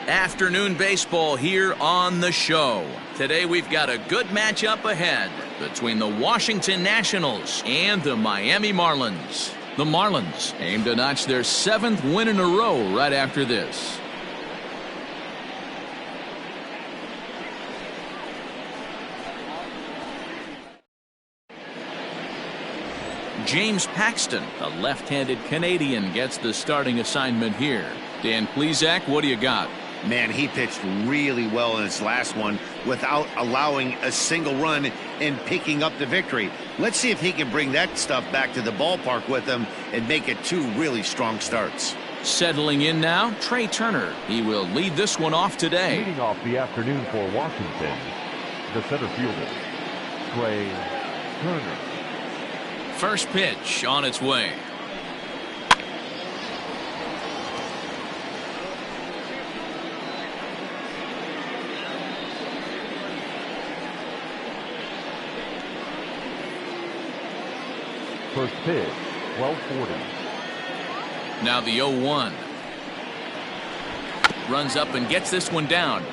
Afternoon baseball here on the show. Today we've got a good matchup ahead between the Washington Nationals and the Miami Marlins. The Marlins aim to notch their 7th win in a row right after this. James Paxton, the left-handed Canadian, gets the starting assignment here. Dan Plesac, what do you got? Man, he pitched really well in his last one without allowing a single run and picking up the victory. Let's see if he can bring that stuff back to the ballpark with him and make it 2 really strong starts. Settling in now, Trey Turner. He will lead this one off today. Leading off the afternoon for Washington, the center fielder, Trey Turner. First pitch on its way. First pitch, 12:40. Now the 0-1. Runs up and gets this one down.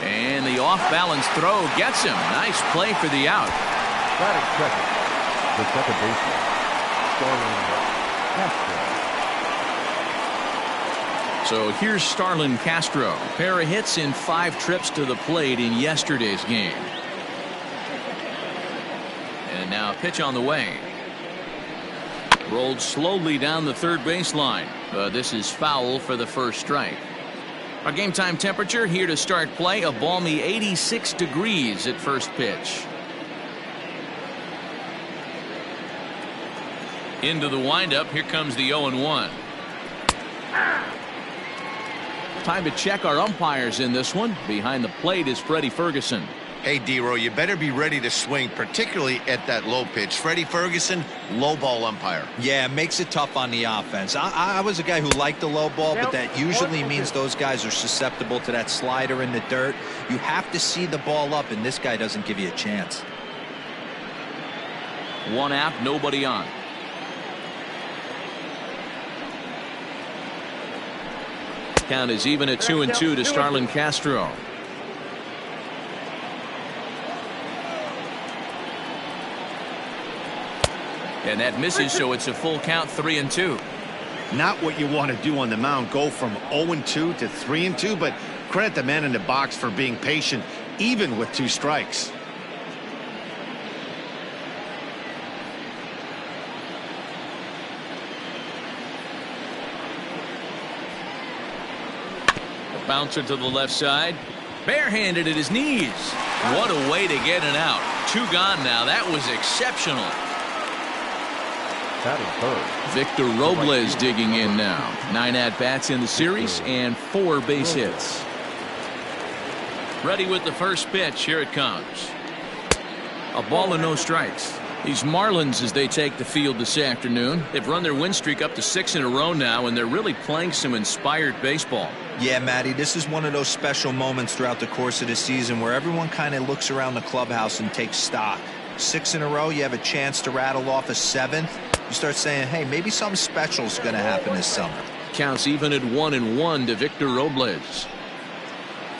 And the off-balance throw gets him. Nice play for the out. Batting second, the second baseman, Starlin Castro. So here's Starlin Castro. Pair of hits in 5 trips to the plate in yesterday's game. And now a pitch on the way. Rolled slowly down the third baseline, but this is foul for the first strike. Our game time temperature here to start play, a balmy 86 degrees at first pitch. Into the windup, here comes the 0-1. Time to check our umpires in this one. Behind the plate is Freddie Ferguson. Hey, D-Row, you better be ready to swing, particularly at that low pitch. Freddie Ferguson, low ball umpire. Yeah, it makes it tough on the offense. I was a guy who liked the low ball, but that usually means those guys are susceptible to that slider in the dirt. You have to see the ball up, and this guy doesn't give you a chance. 1 out, nobody on. Count is even at 2-2 to Starlin Castro. And that misses, so it's a full count, 3-2. Not what you want to do on the mound, go from 0-2 to 3-2, but credit the man in the box for being patient, even with 2 strikes. A bouncer to the left side. Barehanded at his knees. What a way to get it out. 2 gone now. That was exceptional. Victor Robles digging in now. 9 at-bats in the series and 4 base hits. Ready with the first pitch. Here it comes. A ball and no strikes. These Marlins, as they take the field this afternoon, they've run their win streak up to 6 in a row now, and they're really playing some inspired baseball. Yeah, Matty, this is one of those special moments throughout the course of the season where everyone kind of looks around the clubhouse and takes stock. 6 in a row, you have a chance to rattle off a 7th. You start saying, hey, maybe something special is going to happen this summer. Counts even at 1-1 to Victor Robles.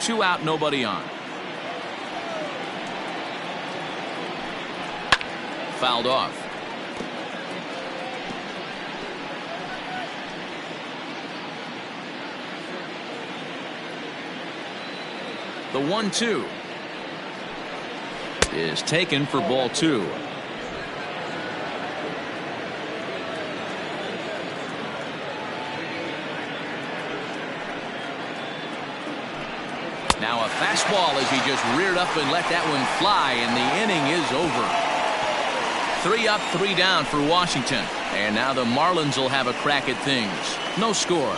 2 out, nobody on. Fouled off. The 1-2 is taken for ball 2. Now a fastball as he just reared up and let that one fly, and the inning is over. 3 up, 3 down for Washington. And now the Marlins will have a crack at things. No score.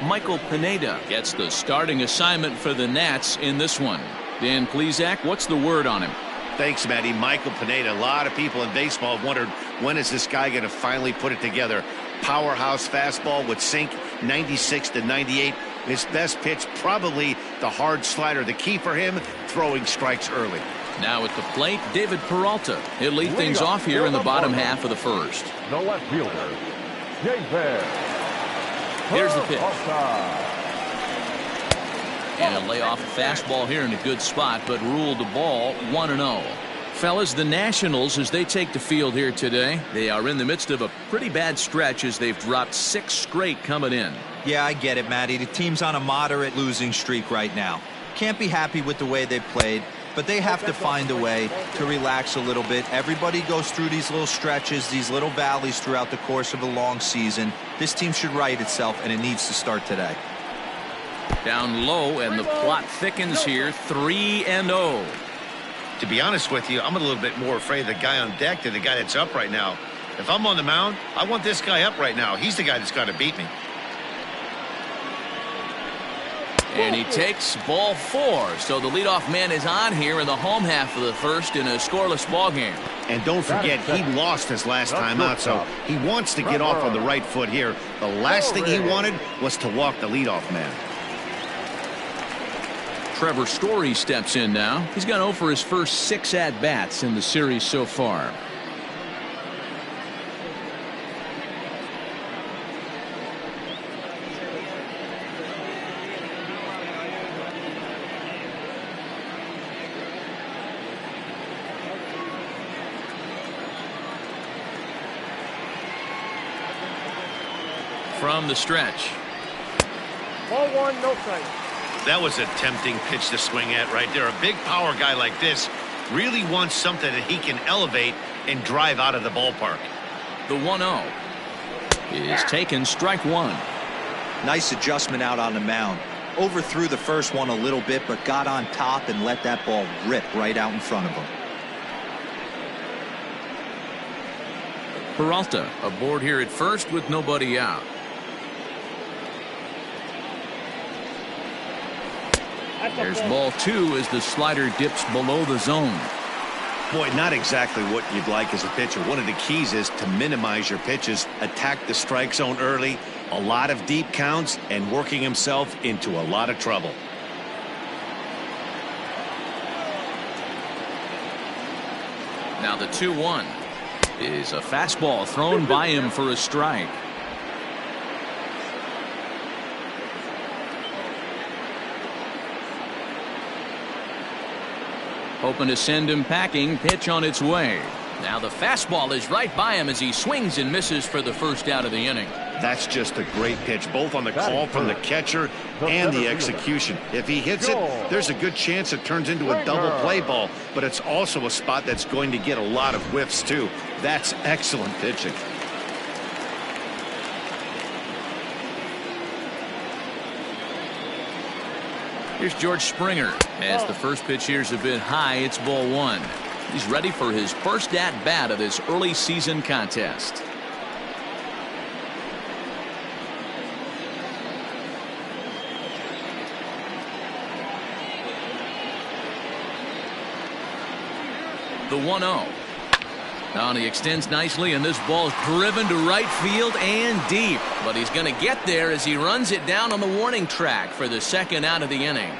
Michael Pineda gets the starting assignment for the Nats in this one. Dan Plesac, what's the word on him? Thanks, Matty. Michael Pineda. A lot of people in baseball have wondered, when is this guy going to finally put it together? Powerhouse fastball with sink, 96 to 98. His best pitch, probably the hard slider. The key for him, throwing strikes early. Now at the plate, David Peralta. He'll lead things off here in the bottom half of the first. The left fielder, David. Here's the pitch. And he'll lay off a fastball here in a good spot, but ruled the ball 1-0. Fellas, the Nationals, as they take the field here today, they are in the midst of a pretty bad stretch as they've dropped 6 straight coming in. Yeah, I get it, Matty. The team's on a moderate losing streak right now. Can't be happy with the way they played, but they have to find a way to relax a little bit. Everybody goes through these little stretches, these little valleys throughout the course of a long season. This team should right itself, and it needs to start today. Down low, and the plot thickens here, 3-0. To be honest with you, I'm a little bit more afraid of the guy on deck than the guy that's up right now. If I'm on the mound, I want this guy up right now. He's the guy that's got to beat me. And he takes ball 4. So the leadoff man is on here in the home half of the first in a scoreless ball game. And don't forget, he lost his last time out, so he wants to get off on the right foot here. The last thing he wanted was to walk the leadoff man. Trevor Story steps in now. He's gone 0 for his first 6 at-bats in the series so far. From the stretch. Ball 1, no strike. That was a tempting pitch to swing at right there. A big power guy like this really wants something that he can elevate and drive out of the ballpark. The 1-0 is taken, strike 1. Nice adjustment out on the mound. Overthrew the first one a little bit, but got on top and let that ball rip right out in front of him. Peralta aboard here at first with nobody out. There's ball 2 as the slider dips below the zone. Boy, not exactly what you'd like as a pitcher. One of the keys is to minimize your pitches, attack the strike zone early, a lot of deep counts, and working himself into a lot of trouble. Now the 2-1 is a fastball thrown by him for a strike. Hoping to send him packing. Pitch on its way. Now the fastball is right by him as he swings and misses for the first out of the inning. That's just a great pitch, both on the call from the catcher and the execution. If he hits it, there's a good chance it turns into a double play ball, but it's also a spot that's going to get a lot of whiffs too. That's excellent pitching. Here's George Springer. As the first pitch here's a bit high, it's ball 1. He's ready for his first at-bat of this early season contest. The 1-0. Now he extends nicely, and this ball is driven to right field and deep. But he's going to get there as he runs it down on the warning track for the second out of the inning.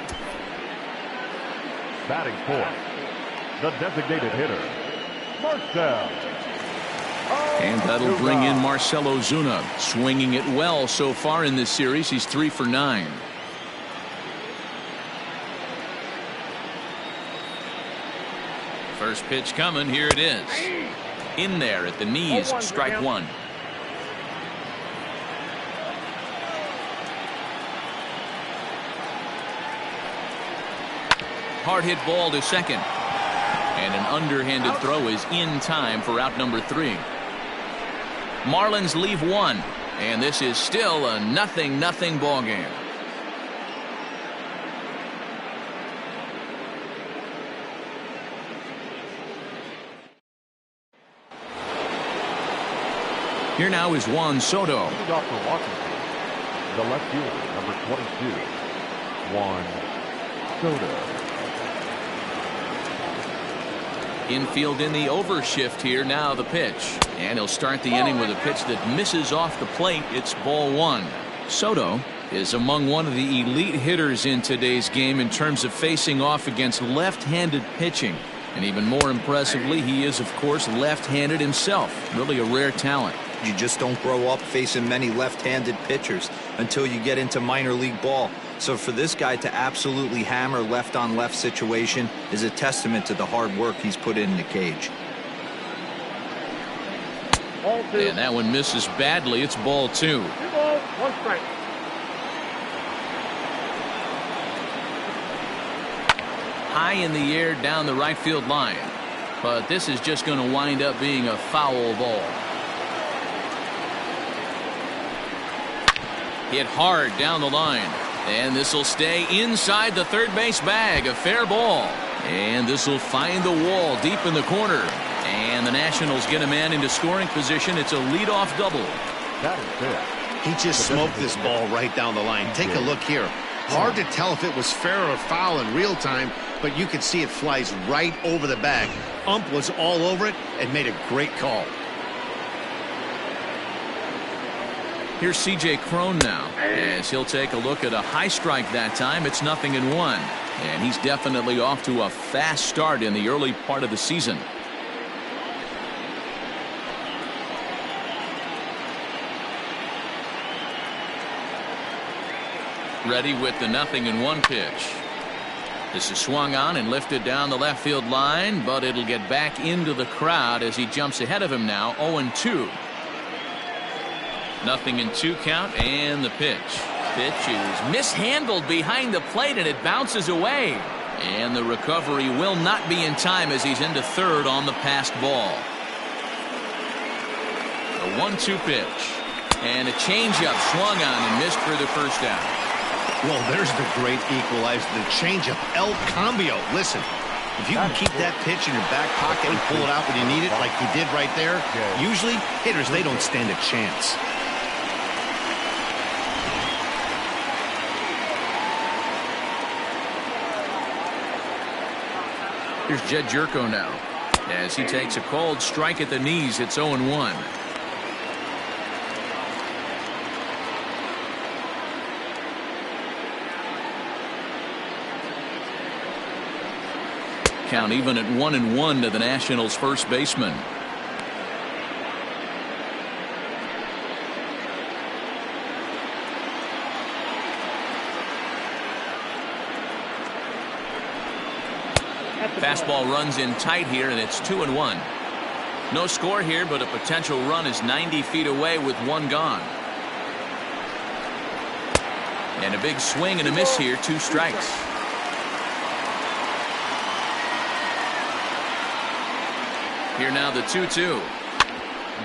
Batting fourth, the designated hitter, Marcell. And that'll bring in Marcell Ozuna, swinging it well so far in this series. He's 3 for 9. First pitch coming. Here it is. In there at the knees. Strike 1. Hard hit ball to second. And an underhanded throw is in time for out number 3. Marlins leave 1. And this is still a 0-0 ball game. Here now is Juan Soto. Dr. Washington, the left fielder, number 22, Juan Soto. Infield in the overshift here. Now the pitch. And he'll start the inning with a pitch that misses off the plate. It's ball 1. Soto is among one of the elite hitters in today's game in terms of facing off against left-handed pitching. And even more impressively, he is, of course, left-handed himself. Really a rare talent. You just don't grow up facing many left-handed pitchers until you get into minor league ball. So for this guy to absolutely hammer left-on-left situation is a testament to the hard work he's put in the cage. Ball 2. And that one misses badly. It's ball 2. 2 balls, 1 strike. High in the air down the right field line. But this is just going to wind up being a foul ball. Hit hard down the line. And this will stay inside the third base bag. A fair ball. And this will find the wall deep in the corner. And the Nationals get a man into scoring position. It's a leadoff double. That is it. He just smoked this ball right down the line. Take a look here. Hard to tell if it was fair or foul in real time, but you can see it flies right over the bag. Ump was all over it and made a great call. Here's C.J. Cron now, as he'll take a look at a high strike that time. It's 0-1, and he's definitely off to a fast start in the early part of the season. Ready with the 0-1 pitch. This is swung on and lifted down the left field line, but it'll get back into the crowd as he jumps ahead of him now. 0-2. 0-2 count, and the pitch. Pitch is mishandled behind the plate, and it bounces away. And the recovery will not be in time as he's into third on the passed ball. A 1-2 pitch. And a changeup swung on and missed for the first out. Well, there's the great equalizer, the changeup, El Cambio. Listen, if you can keep that pitch in your back pocket and pull it out when you need it, like he did right there, usually hitters, they don't stand a chance. Here's Jed Jerko now, as he takes a called strike at the knees. It's 0-1. Count even at 1-1 to the Nationals' first baseman. Fastball runs in tight here, and it's 2-1. No score here, but a potential run is 90 feet away with one gone. And a big swing and a miss here. 2 strikes. Here now the 2-2.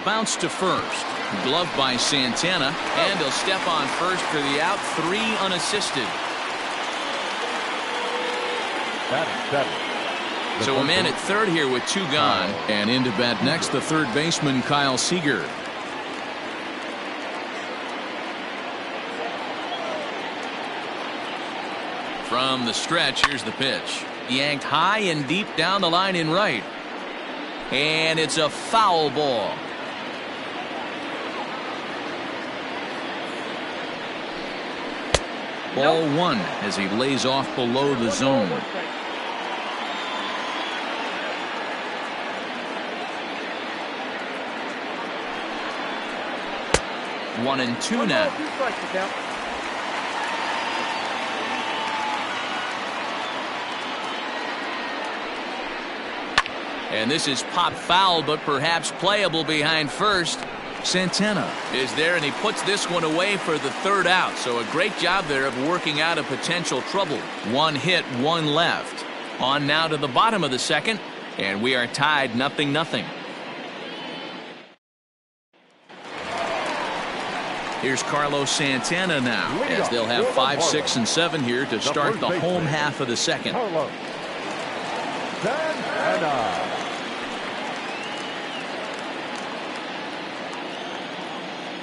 Bounce to first. Gloved by Santana, and he'll step on first for the out. 3 unassisted. That is 7. So a man at third here with 2 gone. And into bat next, the third baseman, Kyle Seager. From the stretch, here's the pitch. Yanked high and deep down the line in right. And it's a foul ball. Ball 1 as he lays off below the zone. One and two now. And this is pop foul, but perhaps playable behind first. Santana is there, and he puts this one away for the third out. So a great job there of working out a potential trouble. 1 hit, 1 left. On now to the bottom of the second, and we are tied 0-0. Here's Carlos Santana now, as they'll have 5, 6, and 7 here to start the home half of the second. Santana.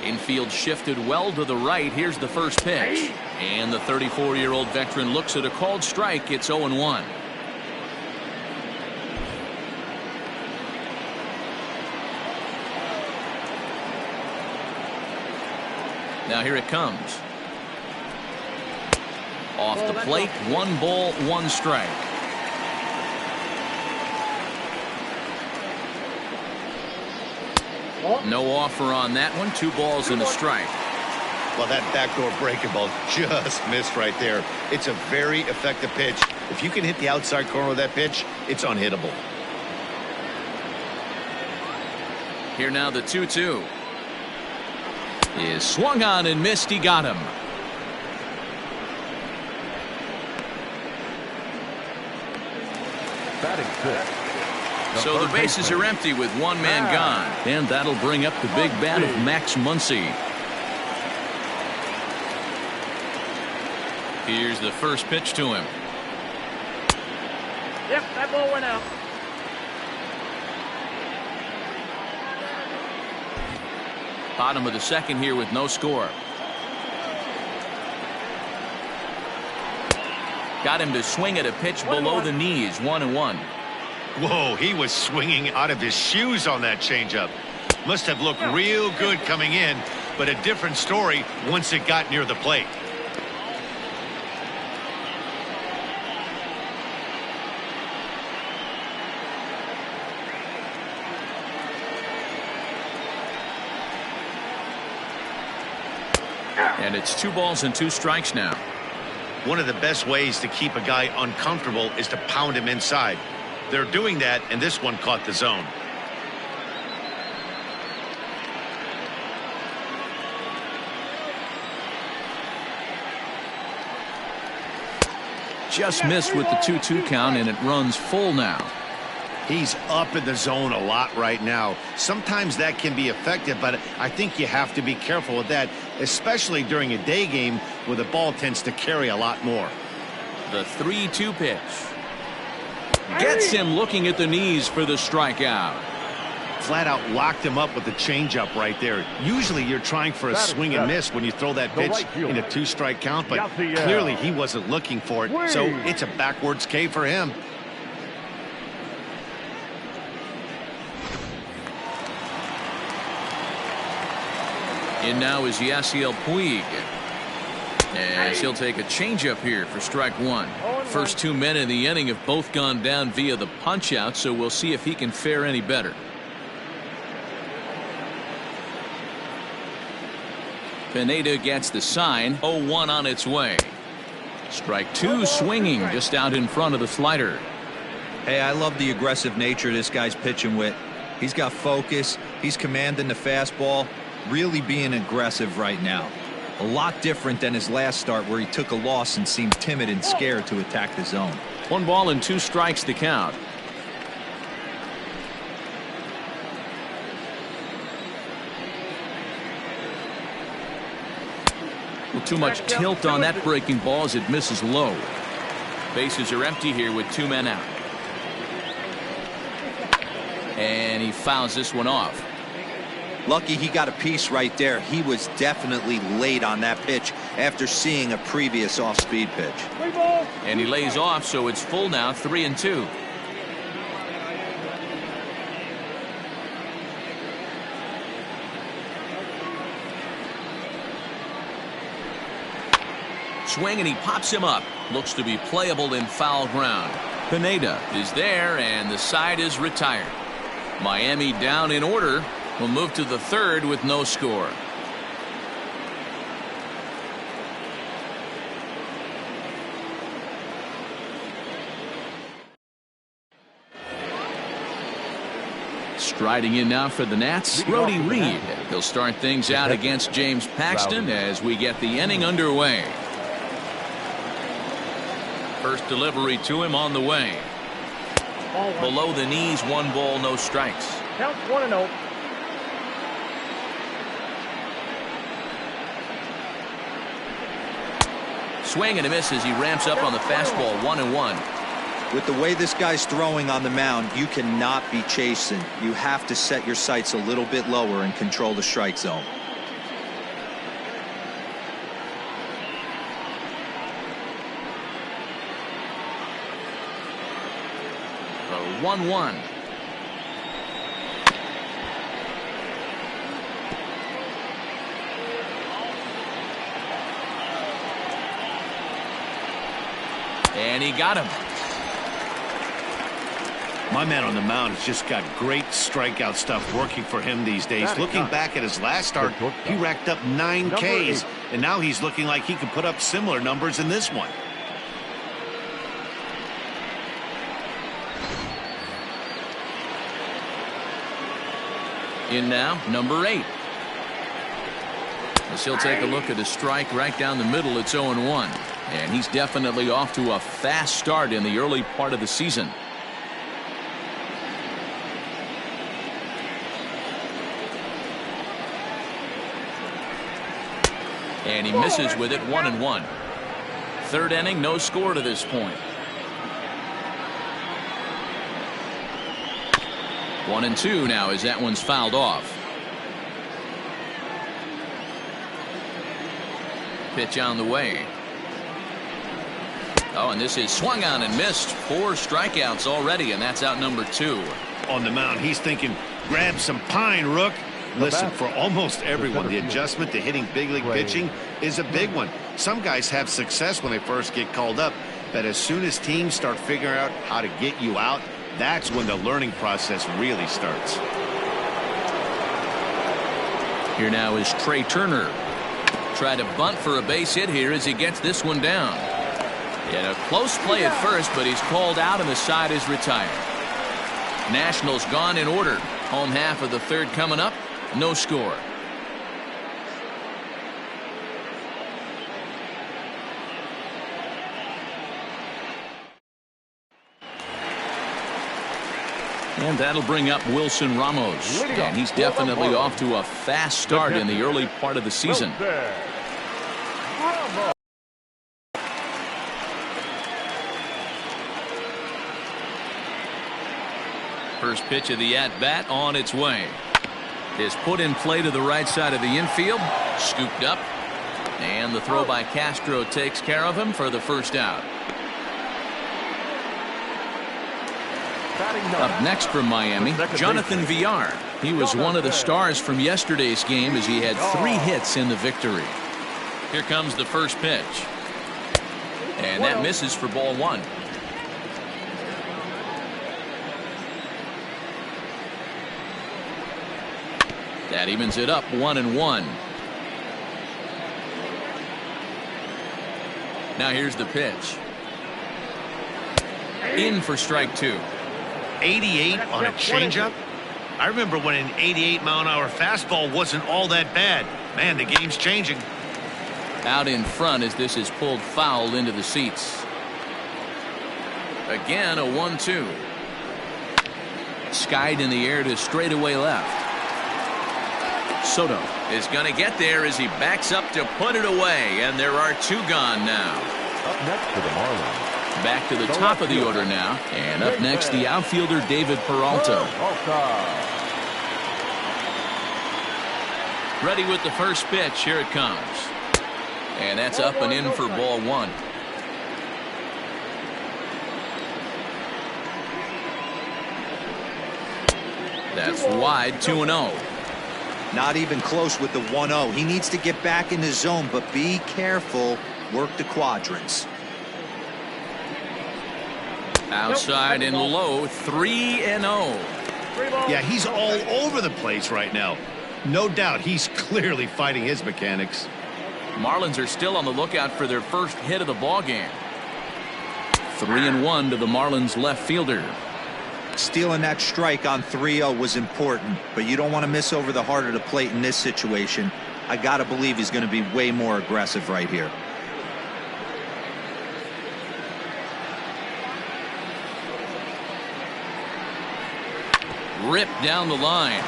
Infield shifted well to the right. Here's the first pitch. And the 34-year-old veteran looks at a called strike. It's 0-1. Now here it comes. Off the plate, 1 ball, 1 strike. No offer on that one. 2 balls and a strike. Well, that backdoor breaking ball just missed right there. It's a very effective pitch. If you can hit the outside corner of that pitch, it's unhittable. Here now the 2-2. Is swung on and missed. He got him. Batting 6. So the bases are empty with 1 man gone. And that'll bring up the big bat of Max Muncie. Here's the first pitch to him. Yep, that ball went out. Bottom of the second here with no score. Got him to swing at a pitch below the knees. 1-1. Whoa, he was swinging out of his shoes on that changeup. Must have looked real good coming in, but a different story once it got near the plate. And it's 2 balls and 2 strikes now. One of the best ways to keep a guy uncomfortable is to pound him inside. They're doing that, and this one caught the zone. Just missed with the 2-2 count, and it runs full now. He's up in the zone a lot right now. Sometimes that can be effective, but I think you have to be careful with that, especially during a day game where the ball tends to carry a lot more. The 3-2 pitch. Gets him looking at the knees for the strikeout. Flat out locked him up with the changeup right there. Usually you're trying for a swing and miss when you throw that pitch in a 2-strike count, but clearly he wasn't looking for it, so it's a backwards K for him. In now is Yasiel Puig. As he'll take a changeup here for strike 1. First 2 men in the inning have both gone down via the punch out, so we'll see if he can fare any better. Pineda gets the sign. 0-1 on its way. Strike 2 swinging just out in front of the slider. Hey, I love the aggressive nature this guy's pitching with. He's got focus. He's commanding the fastball. Really being aggressive right now. A lot different than his last start where he took a loss and seemed timid and scared to attack the zone. 1 ball and 2 strikes to count. Well, too much tilt on that breaking ball as it misses low. Bases are empty here with 2 men out. And he fouls this one off. Lucky he got a piece right there. He was definitely late on that pitch after seeing a previous off-speed pitch. And he lays off, so it's full now, 3-2. Swing, and he pops him up. Looks to be playable in foul ground. Pineda is there, and the side is retired. Miami down in order. We'll move to the 3rd with no score. Striding in now for the Nats, Brody Reed. He'll start things out against James Paxton as we get the inning underway. First delivery to him on the way. Below the knees, 1 ball, no strikes. Count 1-0. Swing and a miss as he ramps up on the fastball. 1-1. With the way this guy's throwing on the mound, you cannot be chasing. You have to set your sights a little bit lower and control the strike zone. The 1-1. And he got him. My man on the mound has just got great strikeout stuff working for him these days. Looking back at his last start, he racked up 9 Ks, and now he's looking like he can put up similar numbers in this one. In now, number 8. As he'll take a look at a strike right down the middle. It's 0-1. And he's definitely off to a fast start in the early part of the season. And he misses with it. 1-1. Third inning, no score to this point. 1-2 now as that one's fouled off. Pitch on the way. Oh, and this is swung on and missed. 4 strikeouts already, and that's out number 2. On the mound, he's thinking, grab some pine, Rook. Listen, for almost everyone, the adjustment to hitting big league pitching is a big one. Some guys have success when they first get called up, but as soon as teams start figuring out how to get you out, that's when the learning process really starts. Here now is Trey Turner. Try to bunt for a base hit here as he gets this one down. In a close play at first, but he's called out and the side is retired. Nationals gone in order. Home half of the third coming up. No score. And that'll bring up Wilson Ramos. And he's definitely off to a fast start in the early part of the season. First pitch of the at-bat on its way. Is put in play to the right side of the infield. Scooped up. And the throw by Castro takes care of him for the first out. Up next from Miami, Jonathan Villar. He was one of the stars from yesterday's game as he had 3 hits in the victory. Here comes the first pitch. And that misses for ball 1. That evens it up 1-1. Now here's the pitch. In for strike 2. 88 on a changeup? I remember when an 88-mile-an-hour fastball wasn't all that bad. Man, the game's changing. Out in front as this is pulled foul into the seats. Again a 1-2. Skied in the air to straightaway left. Soto is going to get there as he backs up to put it away, and there are 2 gone now. Up next for the Marlins. Back to the top of the order now, and up next the outfielder David Peralta. Ready with the first pitch. Here it comes, and that's up and in for ball 1. That's wide. 2-0. Not even close with the 1-0. He needs to get back in the zone, but be careful. Work the quadrants. Outside and low. 3-0. Yeah, he's all over the place right now. No doubt he's clearly fighting his mechanics. Marlins are still on the lookout for their first hit of the ball game. 3-1 to the Marlins left fielder. Stealing that strike on 3-0 was important, but you don't want to miss over the heart of the plate in this situation. I got to believe he's going to be way more aggressive right here. Ripped down the line.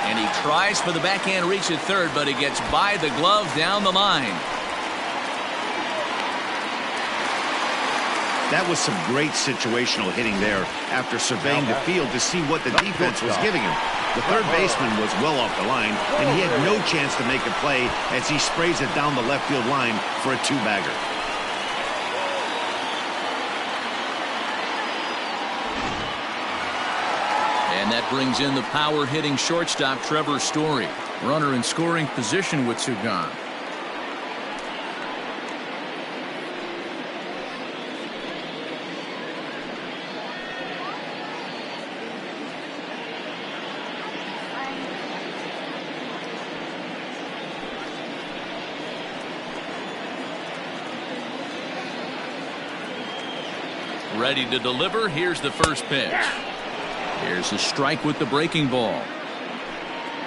And he tries for the backhand reach at third, but he gets by the glove down the line. That was some great situational hitting there after surveying the field to see what the defense was giving him. The third baseman was well off the line, and he had no chance to make a play as he sprays it down the left field line for a 2-bagger. And that brings in the power-hitting shortstop Trevor Story. Runner in scoring position with 2 gone. Ready to deliver. Here's the first pitch. Here's a strike with the breaking ball.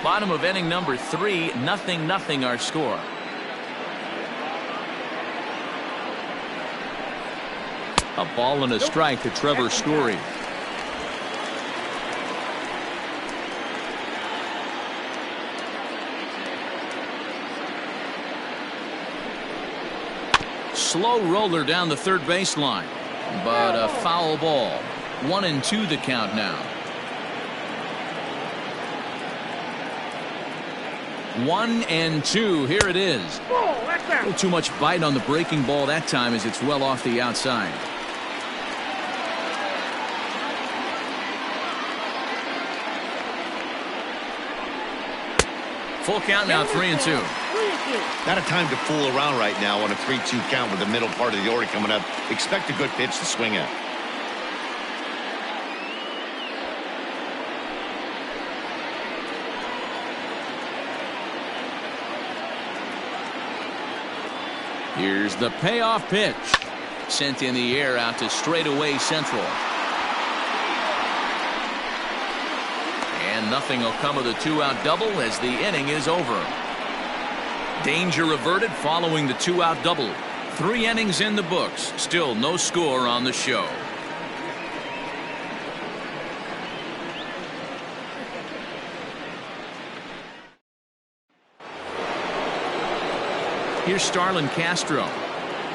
Bottom of inning number 3, 0-0 our score. A ball and a strike to Trevor Story. Slow roller down the third baseline, but a foul ball. 1-2 the count now. 1-2. Here it is. A little too much bite on the breaking ball that time as it's well off the outside. Full count now, 3-2. Not a time to fool around right now on a 3-2 count with the middle part of the order coming up. Expect a good pitch to swing at. Here's the payoff pitch. Sent in the air out to straightaway central. And nothing will come of the 2-out double as the inning is over. Danger averted following the 2-out double. 3 innings in the books. Still no score on the show. Here's Starlin Castro.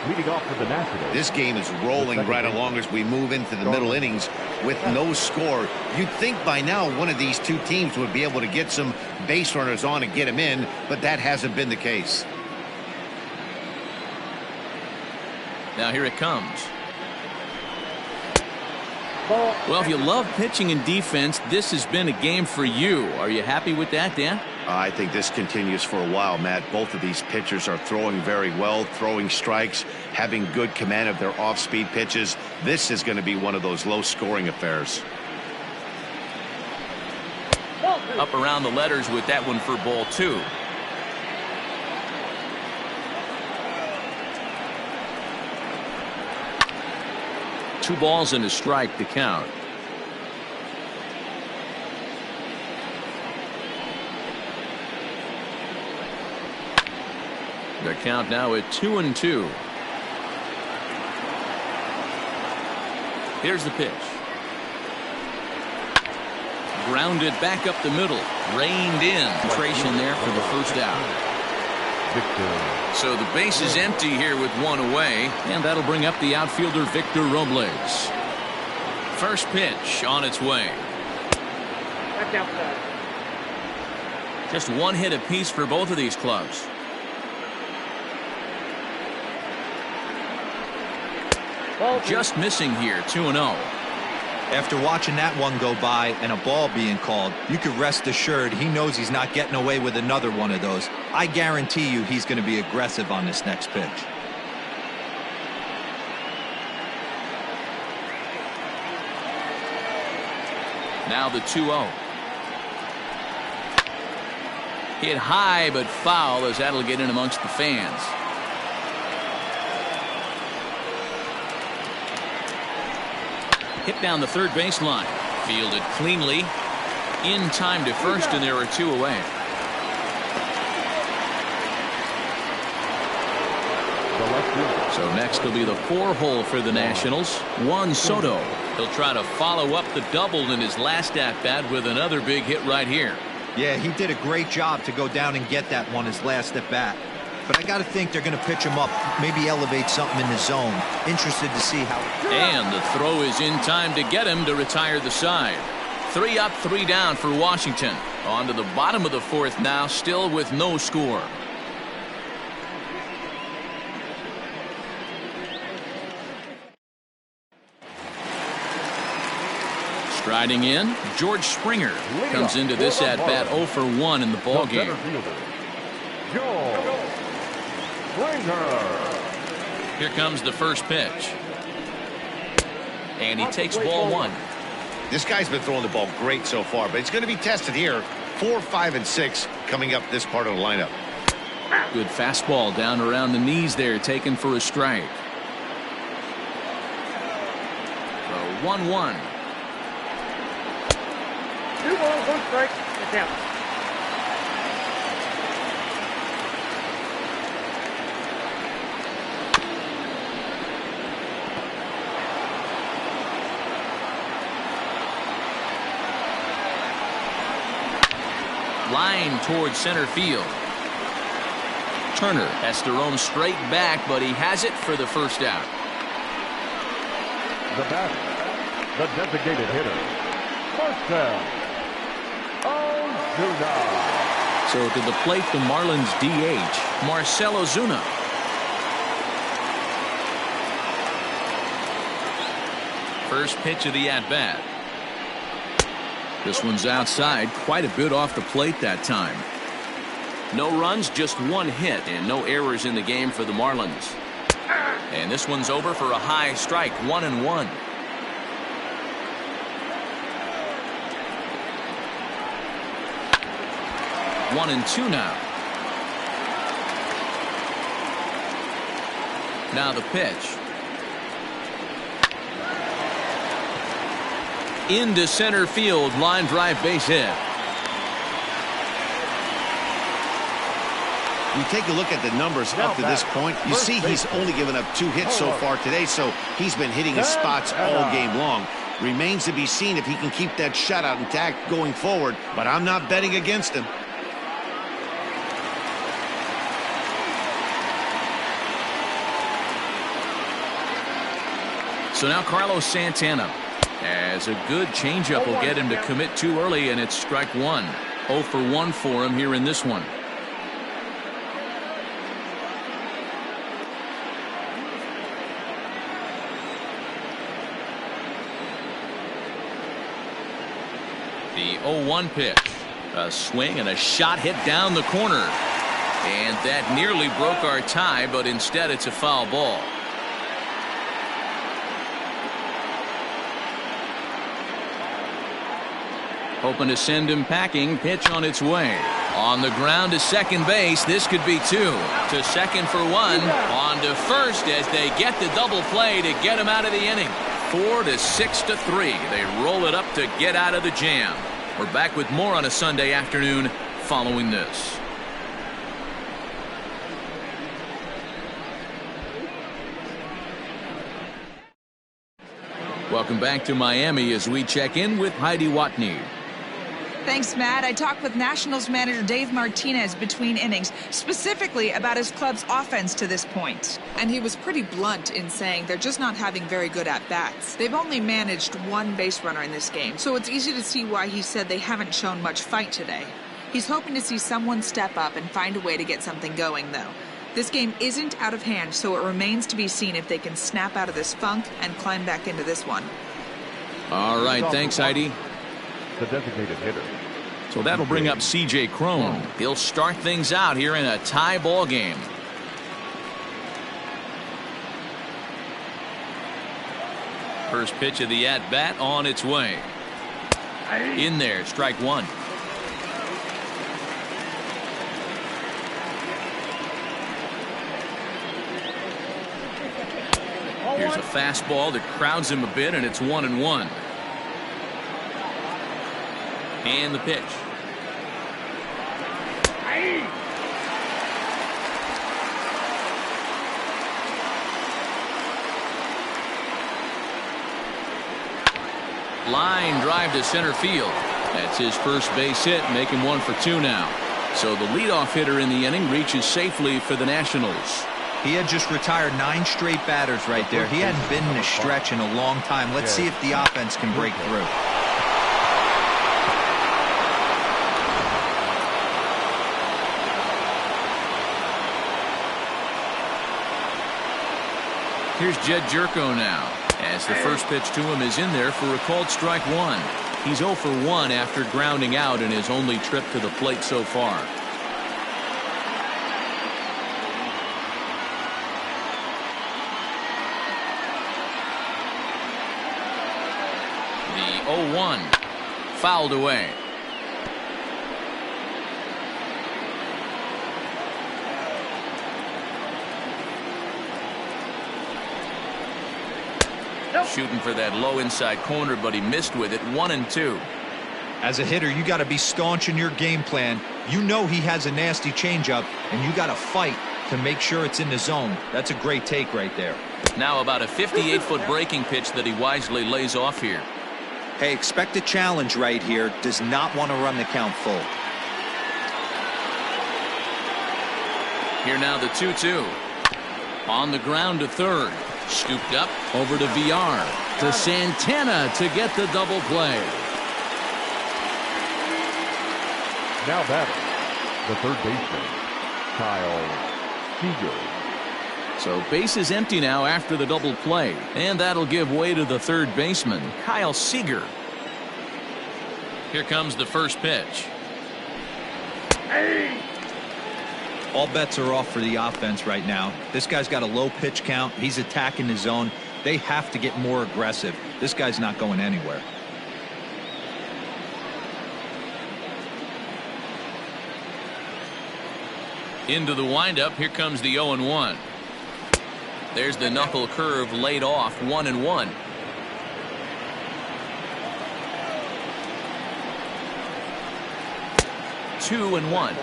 Leading off for the Nationals. This game is rolling right along as we move into the middle innings with no score. You'd think by now one of these two teams would be able to get some base runners on and get them in, but that hasn't been the case. Now here it comes. Well, if you love pitching and defense, this has been a game for you. Are you happy with that, Dan? I think this continues for a while, Matt. Both of these pitchers are throwing very well, throwing strikes, having good command of their off-speed pitches. This is going to be one of those low-scoring affairs. Up around the letters with that one for ball 2. Two balls and a strike to count. The count now at 2-2. Here's the pitch. Grounded back up the middle. Reined in. Concentration there for the first out. So the base is empty here with one away, and that'll bring up the outfielder Victor Robles. First pitch on its way. Just one hit apiece for both of these clubs. Just missing here, 2-0. After watching that one go by and a ball being called, you could rest assured he knows he's not getting away with another one of those. I guarantee you he's going to be aggressive on this next pitch. Now the 2-0. Hit high but foul as that'll get in amongst the fans. Hit down the third baseline. Fielded cleanly. In time to first, and there are two away. So next will be the 4-hole for the Nationals. Juan Soto. He'll try to follow up the double in his last at-bat with another big hit right here. Yeah, he did a great job to go down and get that one his last at-bat. But I got to think they're going to pitch him up, maybe elevate something in the zone. Interested to see how. And the throw is in time to get him to retire the side. 3 up, 3 down for Washington. On to the bottom of the 4th now, still with no score. Striding in, George Springer comes into this at-bat 0 for 1 in the ballgame. Here comes the first pitch. And he takes ball 1. This guy's been throwing the ball great so far, but it's going to be tested here. 4, 5, and 6 coming up this part of the lineup. Good fastball down around the knees there, taken for a strike. 1-1. 2 balls, 1 strike. Get down. Line towards center field. Turner has to roam straight back, but he has it for the first out. The batter, the designated hitter, first down, Ozuna. So to the plate, the Marlins DH, Marcell Ozuna. First pitch of the at-bat. This one's outside, quite a bit off the plate that time. No runs, just 1 hit, and no errors in the game for the Marlins. And this one's over for a high strike, 1-1. One and two now. Now the pitch. Into center field, line drive, base hit. You take a look at the numbers up to this point. You see he's only given up 2 hits so far today, so he's been hitting his spots all game long. Remains to be seen if he can keep that shutout intact going forward, but I'm not betting against him. So now Carlos Santana has a good changeup will get him to commit too early, and it's strike 1. 0 for 1 for him here in this one. The 0-1 pitch. A swing and a shot hit down the corner. And that nearly broke our tie, but instead it's a foul ball. Hoping to send him packing. Pitch on its way. On the ground to second base. This could be 2. To second for 1. On to first as they get the double play to get him out of the inning. 4 to 6 to 3. They roll it up to get out of the jam. We're back with more on a Sunday afternoon following this. Welcome back to Miami as we check in with Heidi Watney. Thanks, Matt. I talked with Nationals manager Dave Martinez between innings, specifically about his club's offense to this point. And he was pretty blunt in saying they're just not having very good at-bats. They've only managed 1 base runner in this game, so it's easy to see why he said they haven't shown much fight today. He's hoping to see someone step up and find a way to get something going, though. This game isn't out of hand, so it remains to be seen if they can snap out of this funk and climb back into this one. All right, thanks, Heidi. The designated hitter. So that'll bring up C.J. Cron. He'll start things out here in a tie ball game. First pitch of the at-bat on its way. In there, strike 1. Here's a fastball that crowds him a bit, and it's 1-1. And the pitch. Line drive to center field. That's his first base hit, making 1 for 2 now. So the leadoff hitter in the inning reaches safely for the Nationals. He had just retired 9 straight batters right there. He hadn't been in a stretch in a long time. Let's see if the offense can break through. Here's Jed Jerko now, as the first pitch to him is in there for a called strike 1. He's 0 for 1 after grounding out in his only trip to the plate so far. The 0-1 fouled away. Shooting for that low inside corner, but he missed with it. 1-2. As a hitter, you got to be staunch in your game plan. You know he has a nasty changeup, and you got to fight to make sure it's in the zone. That's a great take right there. Now about a 58-foot breaking pitch that he wisely lays off here. Hey, expect a challenge right here. Does not want to run the count full. Here now the 2-2. On the ground to third. Scooped up over to Villar. To Santana to get the double play. Now batting, the third baseman, Kyle Seager. So base is empty now after the double play. And that'll give way to the third baseman, Kyle Seager. Here comes the first pitch. All bets are off for the offense right now. This guy's got a low pitch count. He's attacking the zone. They have to get more aggressive. This guy's not going anywhere. Into the windup. Here comes the 0-1. There's the knuckle curve laid off. 1-1. Two and one.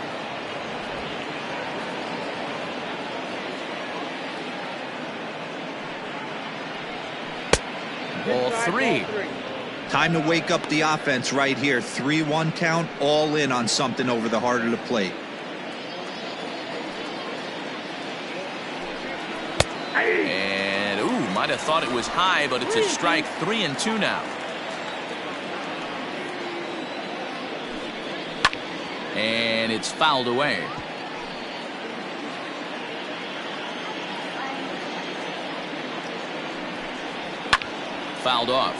Ball three. Time to wake up the offense right here. 3-1 count, all in on something over the heart of the plate. And might have thought it was high, but it's a strike. 3-2 now. And it's fouled away. Fouled off.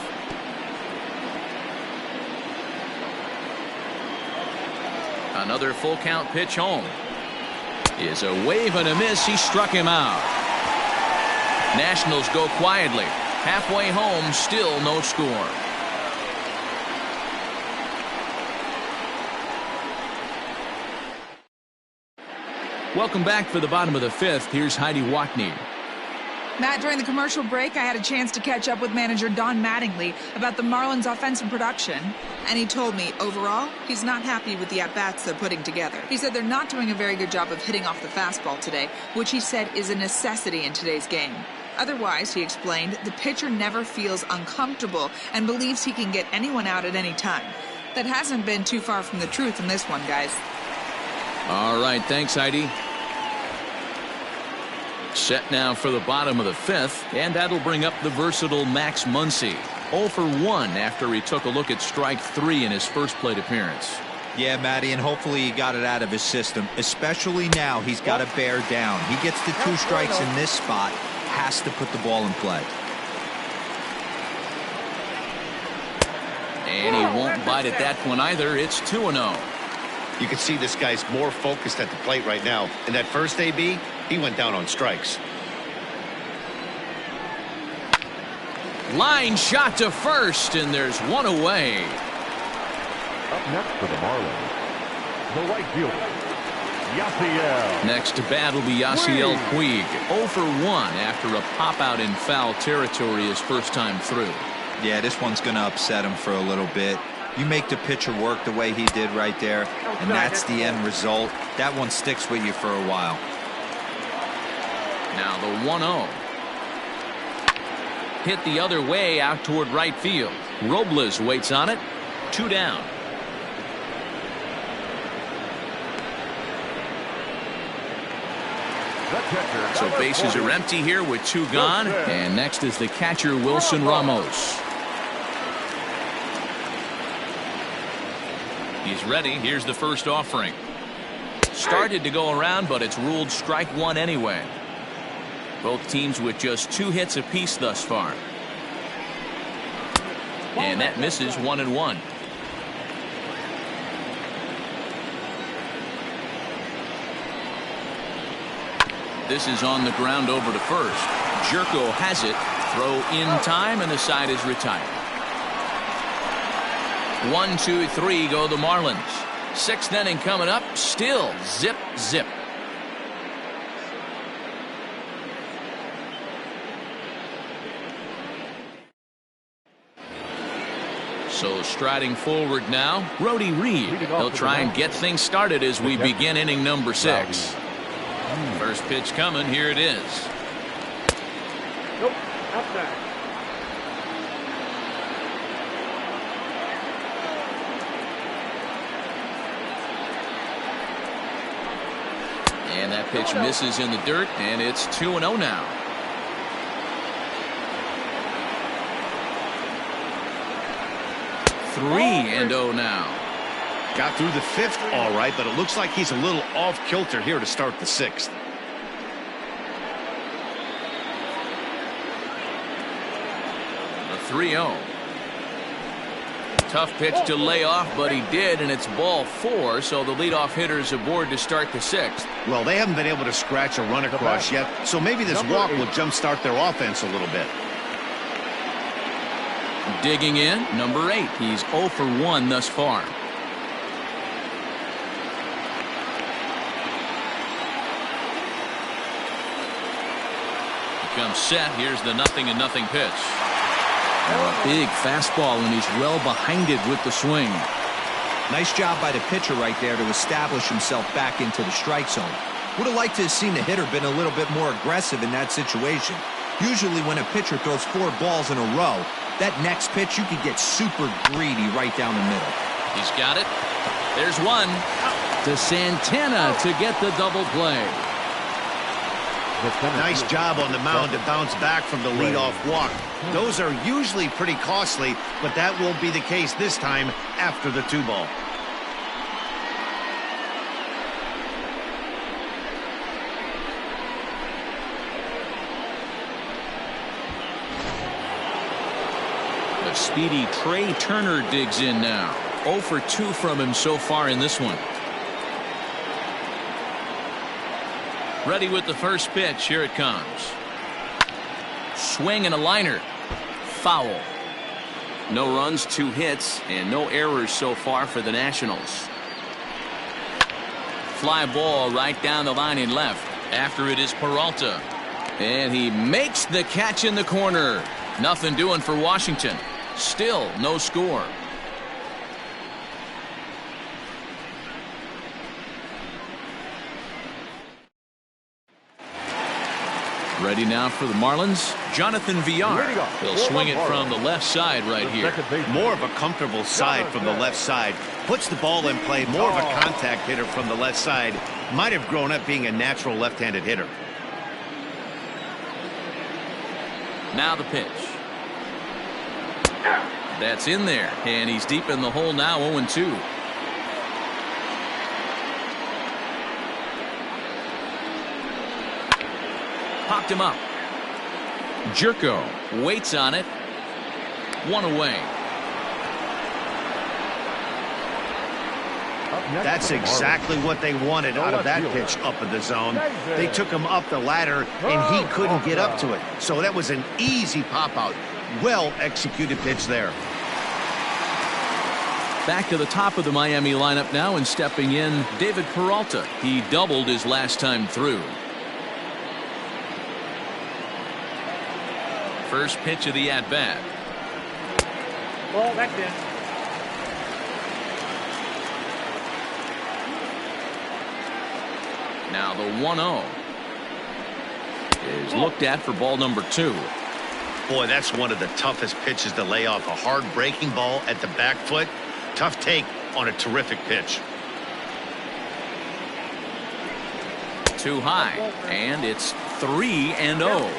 Another full count pitch home. Is a wave and a miss. He struck him out. Nationals go quietly. Halfway home, still no score. Welcome back for the bottom of the fifth. Here's Heidi Watney. Matt, during the commercial break, I had a chance to catch up with manager Don Mattingly about the Marlins' offensive production. And he told me, overall, he's not happy with the at-bats they're putting together. He said they're not doing a very good job of hitting off the fastball today, which he said is a necessity in today's game. Otherwise, he explained, the pitcher never feels uncomfortable and believes he can get anyone out at any time. That hasn't been too far from the truth in this one, guys. All right, thanks, Heidi. Set now for the bottom of the fifth, and that'll bring up the versatile Max Muncie. 0 for 1 after he took a look at strike 3 in his first plate appearance. Yeah, Matty, and hopefully he got it out of his system. Especially now, he's got to bear down. He gets the 2 strikes in this spot, has to put the ball in play. And he won't bite at that one either. It's 2-0. You can see this guy's more focused at the plate right now. In that first AB, he went down on strikes. Line shot to first, and there's one away. Up next for the Marlins, the right fielder, Yasiel. Next to bat will be Yasiel Puig. 0 for 1 after a pop-out in foul territory his first time through. Yeah, this one's going to upset him for a little bit. You make the pitcher work the way he did right there, and that's the end result. That one sticks with you for a while. Now the 1-0. Hit the other way out toward right field. Robles waits on it. 2 down. So bases are empty here with 2 gone. And next is the catcher, Wilson Ramos. He's ready. Here's the first offering. Started to go around, but it's ruled strike 1 anyway. Both teams with just 2 hits apiece thus far. And that misses. 1-1. This is on the ground over to first. Jerko has it. Throw in time, and the side is retired. 1, 2, 3 go the Marlins. 6th inning coming up. Still zip, zip. So striding forward now, Brody Reed. He'll try and get things started as we begin inning number 6. First pitch coming. Here it is. Nope, outside. And that pitch misses in the dirt, and it's 2-0 now. Three and 0 now. Got through the 5th all right, but it looks like he's a little off kilter here to start the 6th. The 3-0. Tough pitch to lay off, but he did, and it's ball 4, so the leadoff hitter is aboard to start the 6th. Well, they haven't been able to scratch a run across yet, so maybe this walk will jumpstart their offense a little bit. Digging in, number 8. He's 0 for 1 thus far. Comes set. Here's the 0-0 pitch. A big fastball, and he's well behind it with the swing. Nice job by the pitcher right there to establish himself back into the strike zone. Would have liked to have seen the hitter been a little bit more aggressive in that situation. Usually when a pitcher throws 4 balls in a row, that next pitch you could get super greedy right down the middle. He's got it. There's one. To Santana to get the double play. Nice job on the mound to bounce back from the leadoff walk. Those are usually pretty costly, but that won't be the case this time after the 2-ball. The speedy Trey Turner digs in now. 0 for 2 from him so far in this one. Ready with the first pitch. Here it comes. Swing and a liner. Foul. No runs, 2 hits, and no errors so far for the Nationals. Fly ball right down the line in left. After it is Peralta. And he makes the catch in the corner. Nothing doing for Washington. Still no score. Ready now for the Marlins, Jonathan Villar. He'll swing it from the left side right here. More of a comfortable side from the left side. Puts the ball in play. More of a contact hitter from the left side. Might have grown up being a natural left-handed hitter. Now the pitch. That's in there, and he's deep in the hole now, 0-2. Popped him up. Jerko waits on it. 1 away. That's exactly what they wanted out of that pitch up in the zone. They took him up the ladder, and he couldn't get up to it. So that was an easy pop-out. Well-executed pitch there. Back to the top of the Miami lineup now, and stepping in, David Peralta. He doubled his last time through. First pitch of the at-bat. Ball back in. Now the 1-0 is looked at for ball number 2. Boy, that's one of the toughest pitches to lay off. A hard breaking ball at the back foot. Tough take on a terrific pitch. Too high, and it's 3-0.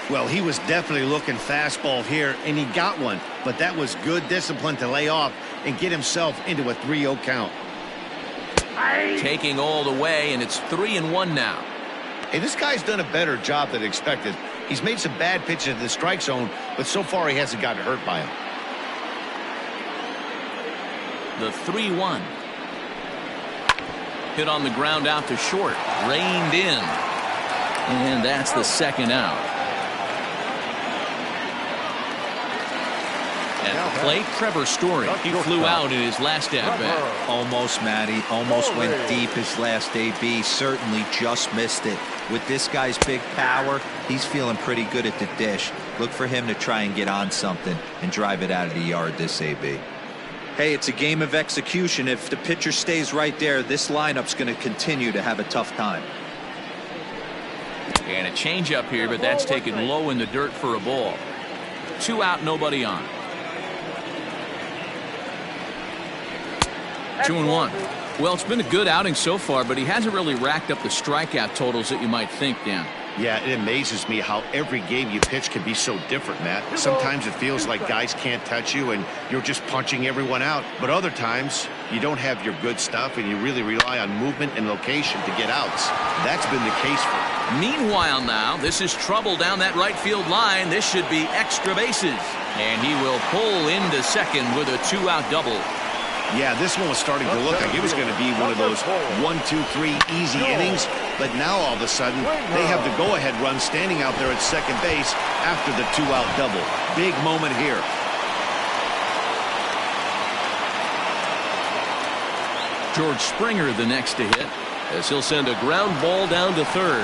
Well, he was definitely looking fastball here, and he got one. But that was good discipline to lay off and get himself into a 3-0 count. Taking all the way, and it's 3-1 now. Hey, this guy's done a better job than expected. He's made some bad pitches in the strike zone, but so far he hasn't gotten hurt by him. The 3-1. Hit on the ground out to short. Reined in. And that's the second out. At the plate, Trevor Story. He flew out in his last at-bat. Almost, Matty. Almost went deep his last AB. Certainly just missed it. With this guy's big power, he's feeling pretty good at the dish. Look for him to try and get on something and drive it out of the yard this AB. Hey, it's a game of execution. If the pitcher stays right there, this lineup's going to continue to have a tough time. And a changeup here, but that's taken low in the dirt for a ball. 2 out, nobody on. 2-1. Well, it's been a good outing so far, but he hasn't really racked up the strikeout totals that you might think, Dan. Yeah, it amazes me how every game you pitch can be so different, Matt. Sometimes it feels like guys can't touch you and you're just punching everyone out. But other times, you don't have your good stuff and you really rely on movement and location to get outs. That's been the case for him. Meanwhile now, this is trouble down that right field line. This should be extra bases. And he will pull into second with a 2-out double. Yeah, this one was starting to look like it was going to be one of those 1-2-3 easy innings. But now all of a sudden, they have the go-ahead run standing out there at second base after the 2-out double. Big moment here. George Springer the next to hit, as he'll send a ground ball down to third.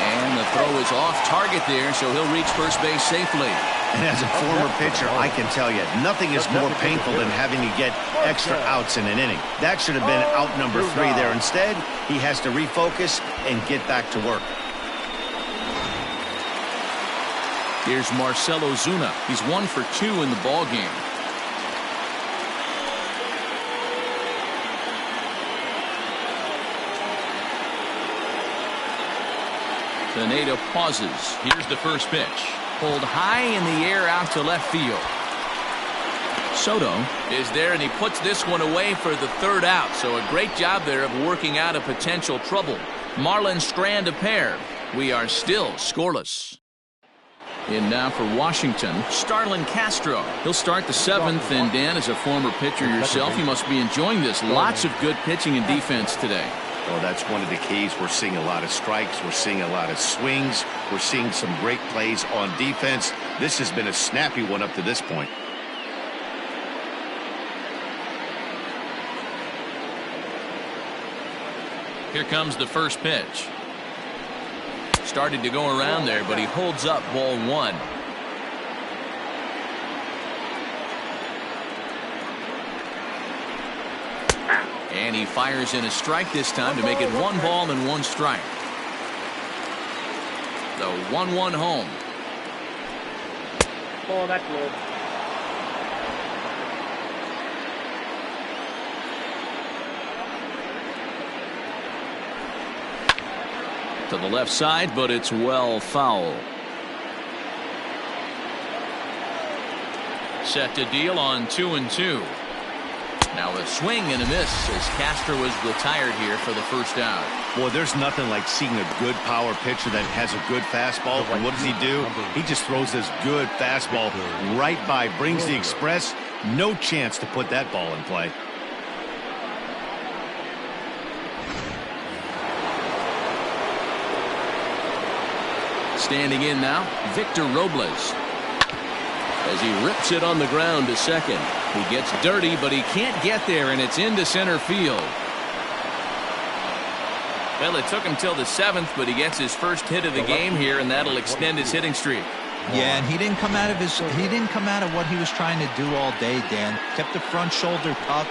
And the throw is off target there, so he'll reach first base safely. And as a former pitcher, I can tell you, nothing is more painful than having to get extra outs in an inning. That should have been out number 3 there. Instead, he has to refocus and get back to work. Here's Marcell Ozuna. He's 1 for 2 in the ball game. Pineda pauses. Here's the first pitch. Pulled high in the air out to left field. Soto is there, and he puts this one away for the 3rd out. So a great job there of working out a potential trouble. Marlins strand a pair. We are still scoreless. In now for Washington, Starlin Castro. He'll start the 7th, and Dan, as a former pitcher yourself, you must be enjoying this. Lots of good pitching and defense today. Well, that's one of the keys. We're seeing a lot of strikes. We're seeing a lot of swings. We're seeing some great plays on defense. This has been a snappy one up to this point. Here comes the first pitch. Started to go around there, but he holds up ball 1. And he fires in a strike this time to make it 1 ball and 1 strike. The 1-1 home. Oh, that's low. To the left side, but it's well foul. Set to deal on 2-2. Now a swing and a miss as Castro is retired here for the 1st out. Boy, there's nothing like seeing a good power pitcher that has a good fastball. And what does he do? He just throws this good fastball right by, brings the express. No chance to put that ball in play. Standing in now, Victor Robles. As he rips it on the ground to second. He gets dirty, but he can't get there, and it's into center field. Well, it took him till the 7th, but he gets his first hit of the game here, and that'll extend his hitting streak. Yeah, and he didn't come out of what he was trying to do all day, Dan. Kept the front shoulder up,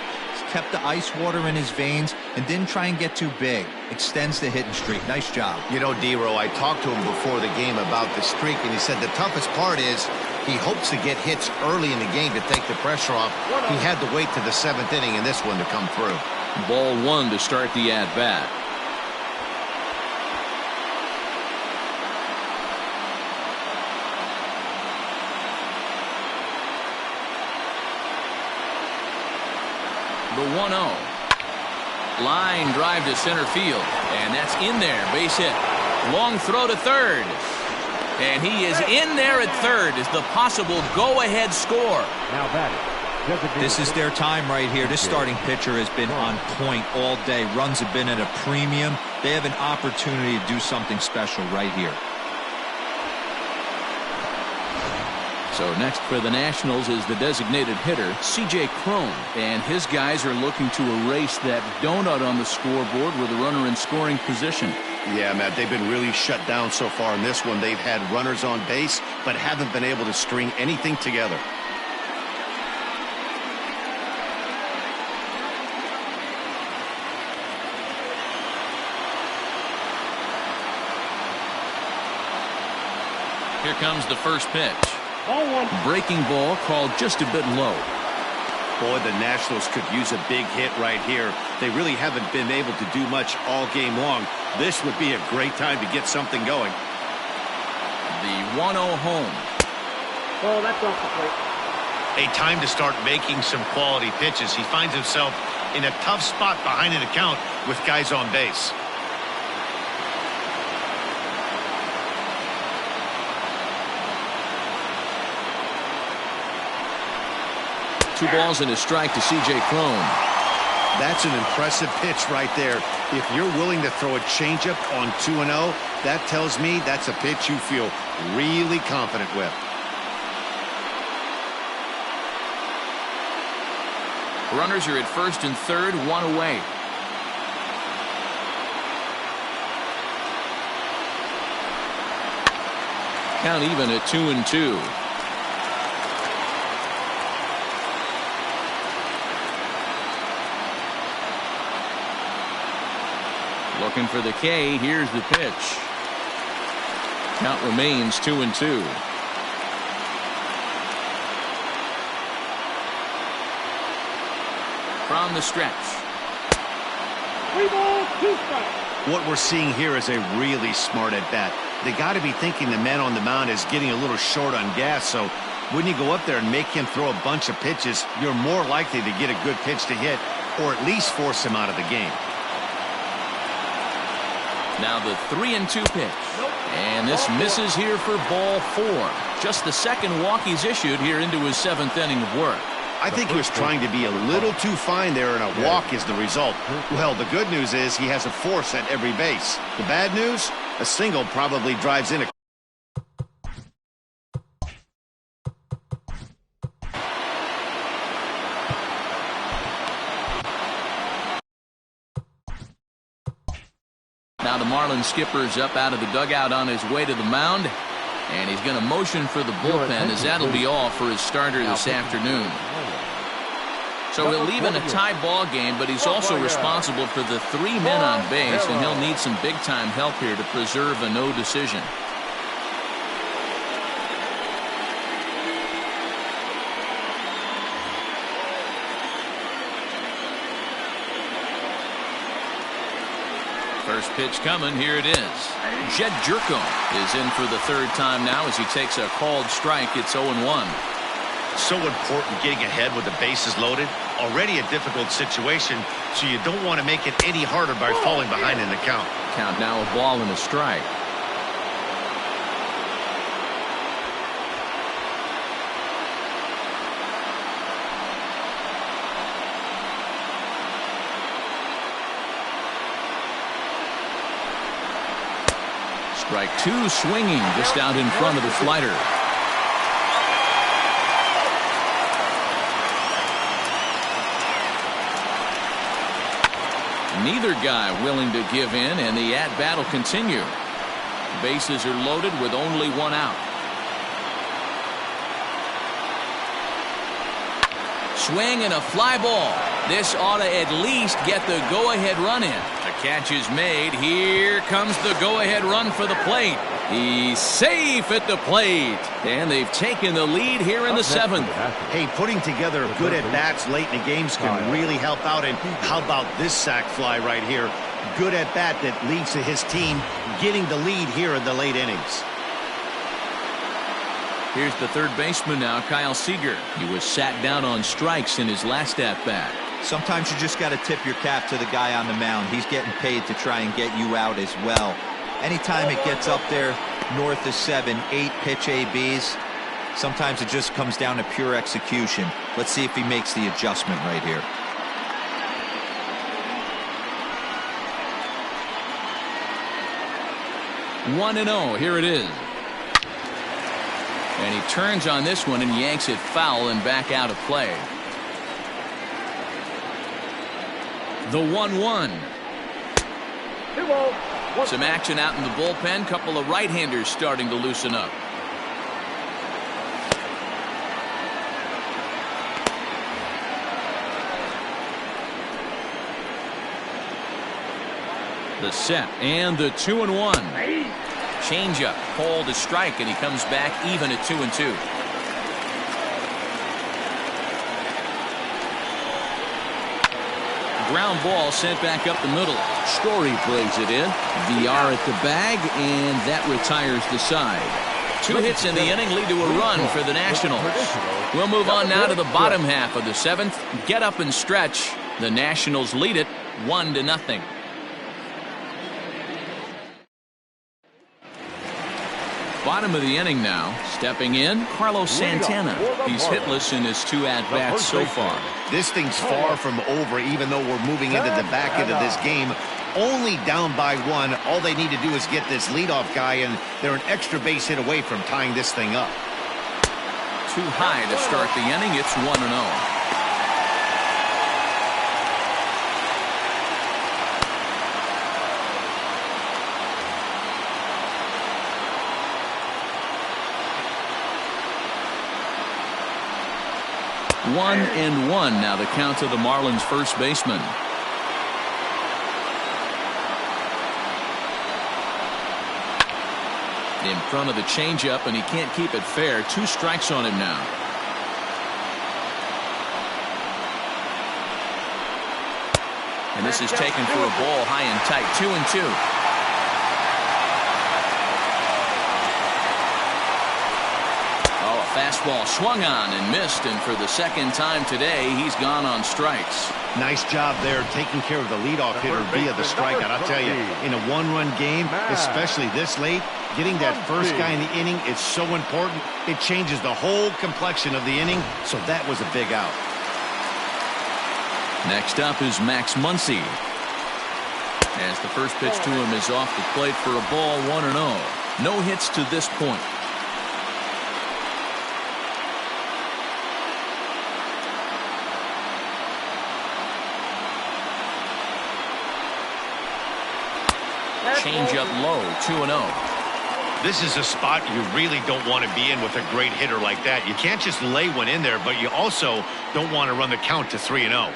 kept the ice water in his veins, and didn't try and get too big. Extends the hitting streak. Nice job. You know, D-Row, I talked to him before the game about the streak, and he said the toughest part is he hopes to get hits early in the game to take the pressure off. He had to wait to the 7th inning in this one to come through. Ball 1 to start the at-bat. The 1-0. Line drive to center field, and that's in there. Base hit. Long throw to third. And he is in there at third as the possible go-ahead score. Now batting. This is their time right here. This starting pitcher has been on point all day. Runs have been at a premium. They have an opportunity to do something special right here. So next for the Nationals is the designated hitter, C.J. Cron. And his guys are looking to erase that donut on the scoreboard with a runner in scoring position. Yeah, Matt, they've been really shut down so far in this one. They've had runners on base, but haven't been able to string anything together. Here comes the first pitch. Ball one. Breaking ball called just a bit low. Boy, the Nationals could use a big hit right here. They really haven't been able to do much all game long. This would be a great time to get something going. The 1-0 home. Ball, that's off the plate. A time to start making some quality pitches. He finds himself in a tough spot behind an account with guys on base. Two balls and a strike to C.J. Cron. That's an impressive pitch right there. If you're willing to throw a changeup on 2-0, that tells me that's a pitch you feel really confident with. Runners are at first and third, one away. Count even at 2-2. Looking for the K. Here's the pitch. Count remains 2-2. From the stretch. 3 balls, 2 strikes. What we're seeing here is a really smart at bat. They got to be thinking the man on the mound is getting a little short on gas, so when you go up there and make him throw a bunch of pitches, you're more likely to get a good pitch to hit or at least force him out of the game. Now the 3-2 pitch. And this misses here for ball 4. Just the second walk he's issued here into his 7th inning of work. I think he was trying to be a little too fine there, and a walk is the result. Well, the good news is he has a force at every base. The bad news? A single probably drives in a... Now the Marlins skipper's up out of the dugout on his way to the mound. And he's going to motion for the bullpen, as that'll be all for his starter this afternoon. So he'll leave in a tie ball game, but he's also responsible for the 3 men on base, and he'll need some big-time help here to preserve a no decision. First pitch coming. Here it is. Jed Jerko is in for the 3rd time now as he takes a called strike. It's 0-1. So important getting ahead with the bases loaded. Already a difficult situation, so you don't want to make it any harder by falling behind in the count. Count now, a ball and a strike. Strike 2 swinging just out in front of the slider. Neither guy willing to give in, and the at-bat will continue. Bases are loaded with only 1 out. Swing and a fly ball. This ought to at least get the go-ahead run in. The catch is made. Here comes the go-ahead run for the plate. He's safe at the plate. And they've taken the lead here in the 7th. Hey, putting together good at-bats late in the games can really help out. And how about this sac fly right here? Good at-bat that leads to his team getting the lead here in the late innings. Here's the 3rd baseman now, Kyle Seager. He was sat down on strikes in his last at-bat. Sometimes you just got to tip your cap to the guy on the mound. He's getting paid to try and get you out as well. Anytime it gets up there north of 7, 8 pitch ABs, sometimes it just comes down to pure execution. Let's see if he makes the adjustment right here. One and 0. Here it is. And he turns on this one and yanks it foul and back out of play. The 1-1. 2 balls. Some action out in the bullpen. Couple of right-handers starting to loosen up. The set and the 2-1. Changeup, called a strike, and he comes back even at 2-2. Ground ball sent back up the middle. Story plays it in. Villar at the bag, and that retires the side. 2 hits in the inning lead to a run for the Nationals. We'll move on now to the bottom half of the 7th. Get up and stretch. The Nationals lead it 1-0. Bottom of the inning now. Stepping in, Carlos Santana. He's hitless in his 2 at-bats so far. This thing's far from over, even though we're moving into the back end of this game. Only down by 1. All they need to do is get this leadoff guy, and they're an extra base hit away from tying this thing up. Too high to start the inning. It's 1-0. One and one now the count to the Marlins first baseman. In front of the changeup, and he can't keep it fair. 2 strikes on him now. And this is taken for a ball high and tight. 2-2. Fastball swung on and missed, and for the second time today, he's gone on strikes. Nice job there taking care of the leadoff hitter via the strikeout. I'll tell you, in a 1-run game, especially this late, getting that first guy in the inning is so important. It changes the whole complexion of the inning, so that was a big out. Next up is Max Muncie. As the first pitch to him is off the plate for a ball, 1-0. No hits to this point. Change up low, 2-0. This is a spot you really don't want to be in with a great hitter like that. You can't just lay one in there, but you also don't want to run the count to 3-0.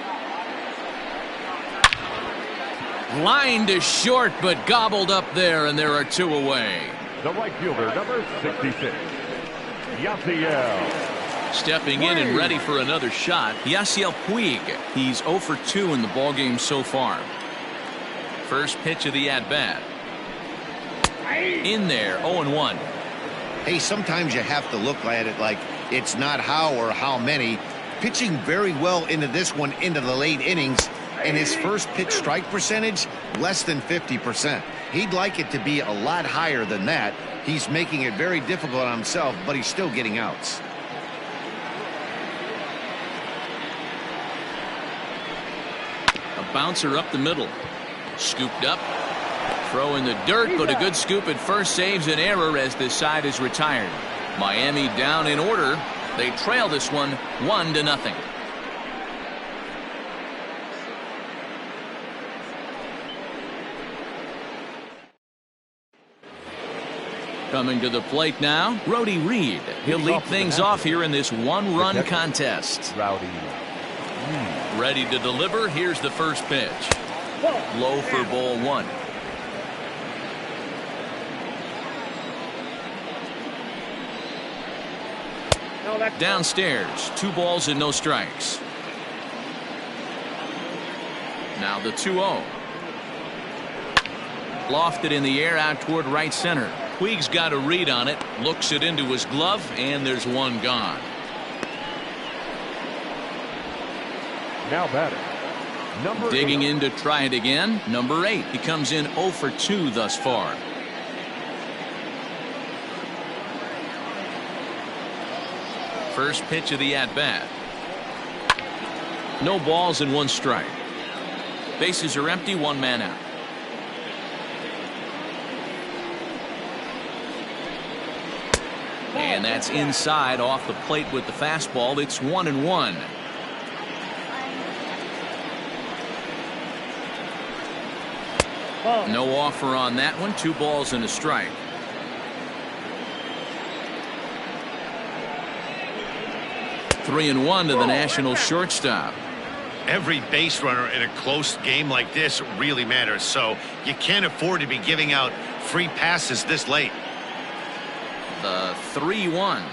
Line to short, but gobbled up there, and there are 2 away. The right fielder, number 66, Yasiel. Stepping in and ready for another shot, Yasiel Puig. He's 0 for 2 in the ballgame so far. First pitch of the at-bat. In there, 0-1. Hey, sometimes you have to look at it like it's not how or how many. Pitching very well into this one into the late innings, and his first pitch strike percentage less than 50%. He'd like it to be a lot higher than that. He's making it very difficult on himself, but he's still getting outs. A bouncer up the middle. Scooped up. Throw in the dirt, but a good scoop at first saves an error as this side is retired. Miami down in order. They trail this one 1-0. Coming to the plate now, Rowdy Reed. He'll lead things off here in this 1-run contest. Rowdy. Ready to deliver. Here's the first pitch. Low for ball 1. Downstairs, 2 balls and no strikes. Now the 2-0. Lofted in the air out toward right center. Puig's got a read on it, looks it into his glove, and there's 1 gone. Now batting. Number Digging 8. in to try it again. Number 8. He comes in 0 for 2 thus far. First pitch of the at-bat. No balls and 1 strike. Bases are empty, 1 man out. And that's inside off the plate with the fastball. It's 1-1. Ball. No offer on that one. 2 balls and a strike. Three and one to the Nationals shortstop. Every base runner in a close game like this really matters, so you can't afford to be giving out free passes this late. The 3-1.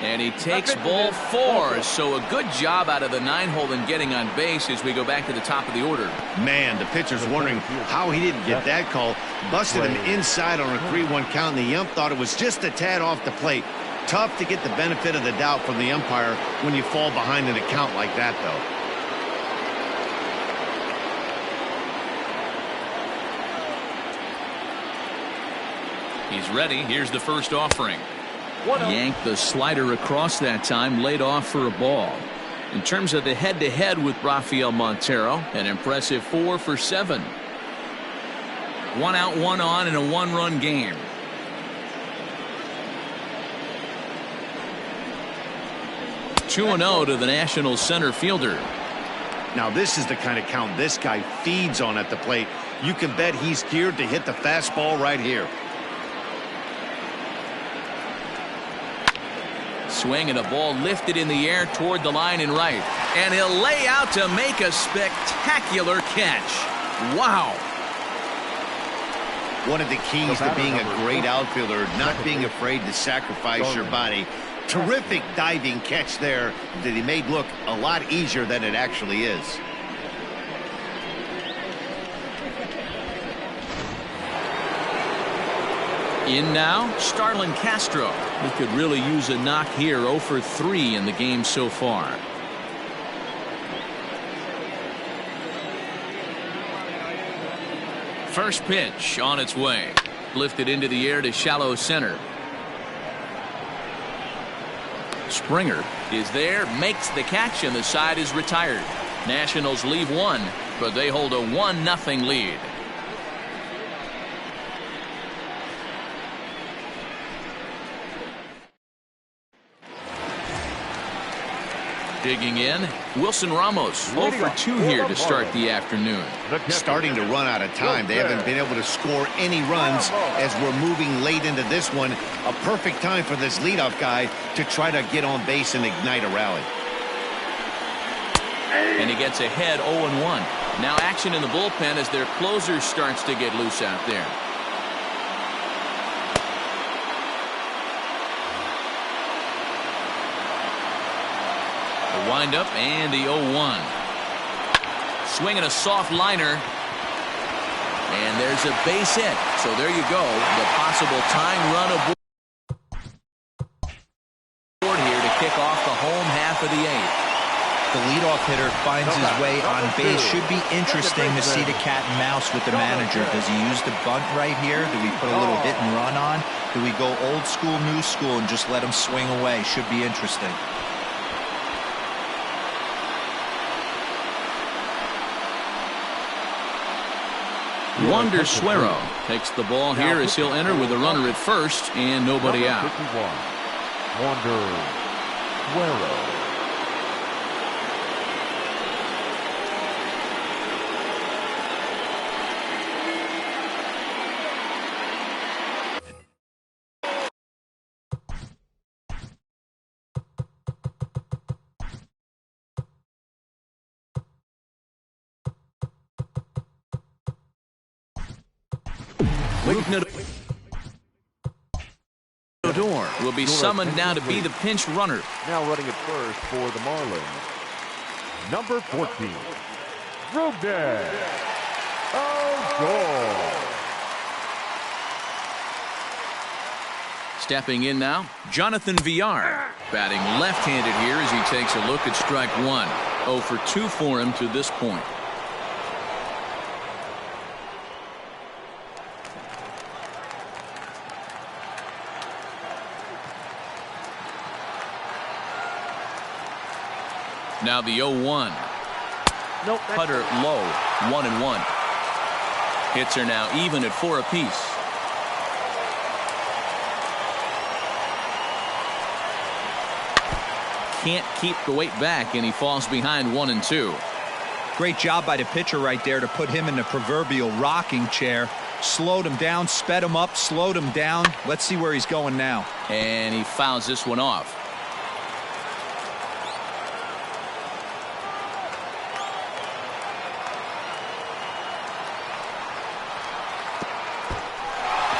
And he takes ball 4. So a good job out of the 9-hole in getting on base as we go back to the top of the order. Man, the pitcher's wondering how he didn't get that call. Busted him inside on a 3-1 count, and the ump thought it was just a tad off the plate. Tough to get the benefit of the doubt from the umpire when you fall behind in a count like that, though. He's ready. Here's the first offering. Yanked the slider across that time, laid off for a ball. In terms of the head-to-head with Rafael Montero, an impressive 4 for 7. 1 out, 1 on in a 1-run game. Two 2-0 to the Nationals center fielder. Now this is the kind of count this guy feeds on at the plate. You can bet he's geared to hit the fastball right here. Swing and a ball lifted in the air toward the line and right. And he'll lay out to make a spectacular catch. Wow. One of the keys to being a great outfielder, not being afraid to sacrifice your body. Terrific diving catch there that he made look a lot easier than it actually is. In now, Starlin Castro, who could really use a knock here. 0 for 3 in the game so far. First pitch on its way. Lifted into the air to shallow center. Springer is there, makes the catch, and the side is retired. Nationals leave 1, but they hold a 1-0 lead. Digging in, Wilson Ramos 0 for 2 here to start the afternoon. Starting to run out of time. They haven't been able to score any runs as we're moving late into this one. A perfect time for this leadoff guy to try to get on base and ignite a rally. And he gets ahead 0-1. Now action in the bullpen as their closer starts to get loose out there. Wind up and the 0-1. Swinging a soft liner. And there's a base hit. So there you go. The possible tying run aboard here to kick off the home half of the 8th. The leadoff hitter finds his way on base. Should be interesting to see the cat and mouse with the manager. Does he use the bunt right here? Do we put a little hit and run on? Do we go old school, new school, and just let him swing away? Should be interesting. Wander Suero takes the ball here as he'll enter with a runner at first and nobody out. Wander Suero. Will be summoned now to be the pinch runner. Now running at first for the Marlins, number 14, Robles. Stepping in now, Jonathan Villar, batting left-handed here as he takes a look at strike 1. 0 for 2 for him to this point. Now the 0-1. Nope, Putter low, 1-1. Hits are now even at 4 apiece. Can't keep the weight back, and he falls behind 1-2. Great job by the pitcher right there to put him in the proverbial rocking chair. Slowed him down, sped him up, slowed him down. Let's see where he's going now. And he fouls this one off.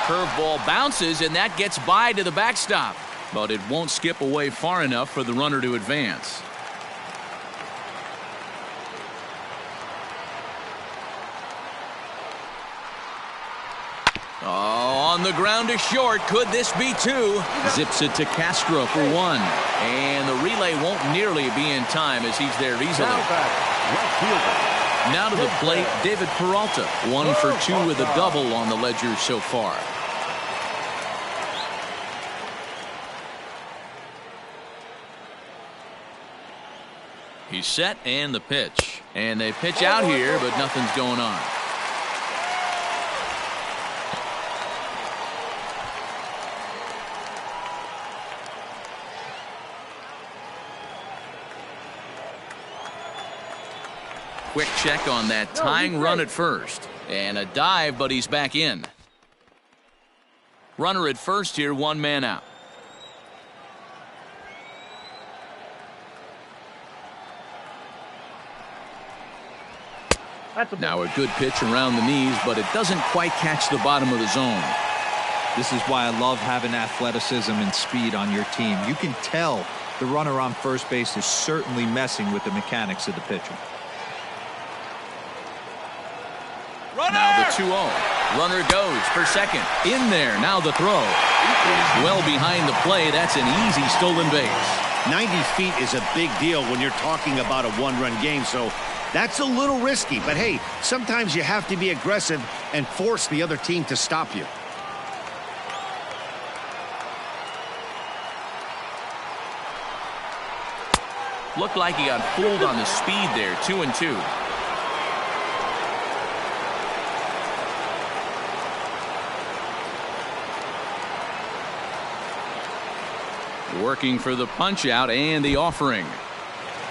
Curveball bounces, and that gets by to the backstop. But it won't skip away far enough for the runner to advance. Oh, on the ground to short. Could this be two? Zips it to Castro for one. And the relay won't nearly be in time as he's there easily. Now to the plate, David Peralta. 1 for 2 with a double on the ledger so far. He's set and the pitch. And they pitch out here, but nothing's going on. Quick check on that tying run at first. And a dive, but he's back in. Runner at first here, 1 man out. Now a good pitch around the knees, but it doesn't quite catch the bottom of the zone. This is why I love having athleticism and speed on your team. You can tell the runner on first base is certainly messing with the mechanics of the pitcher. Now the 2-0. Runner goes for second. In there. Now the throw. Well behind the play. That's an easy stolen base. 90 feet is a big deal when you're talking about a one-run game, so that's a little risky. But hey, sometimes you have to be aggressive and force the other team to stop you. Looked like he got fooled on the speed there. 2-2. Working for the punch out and the offering.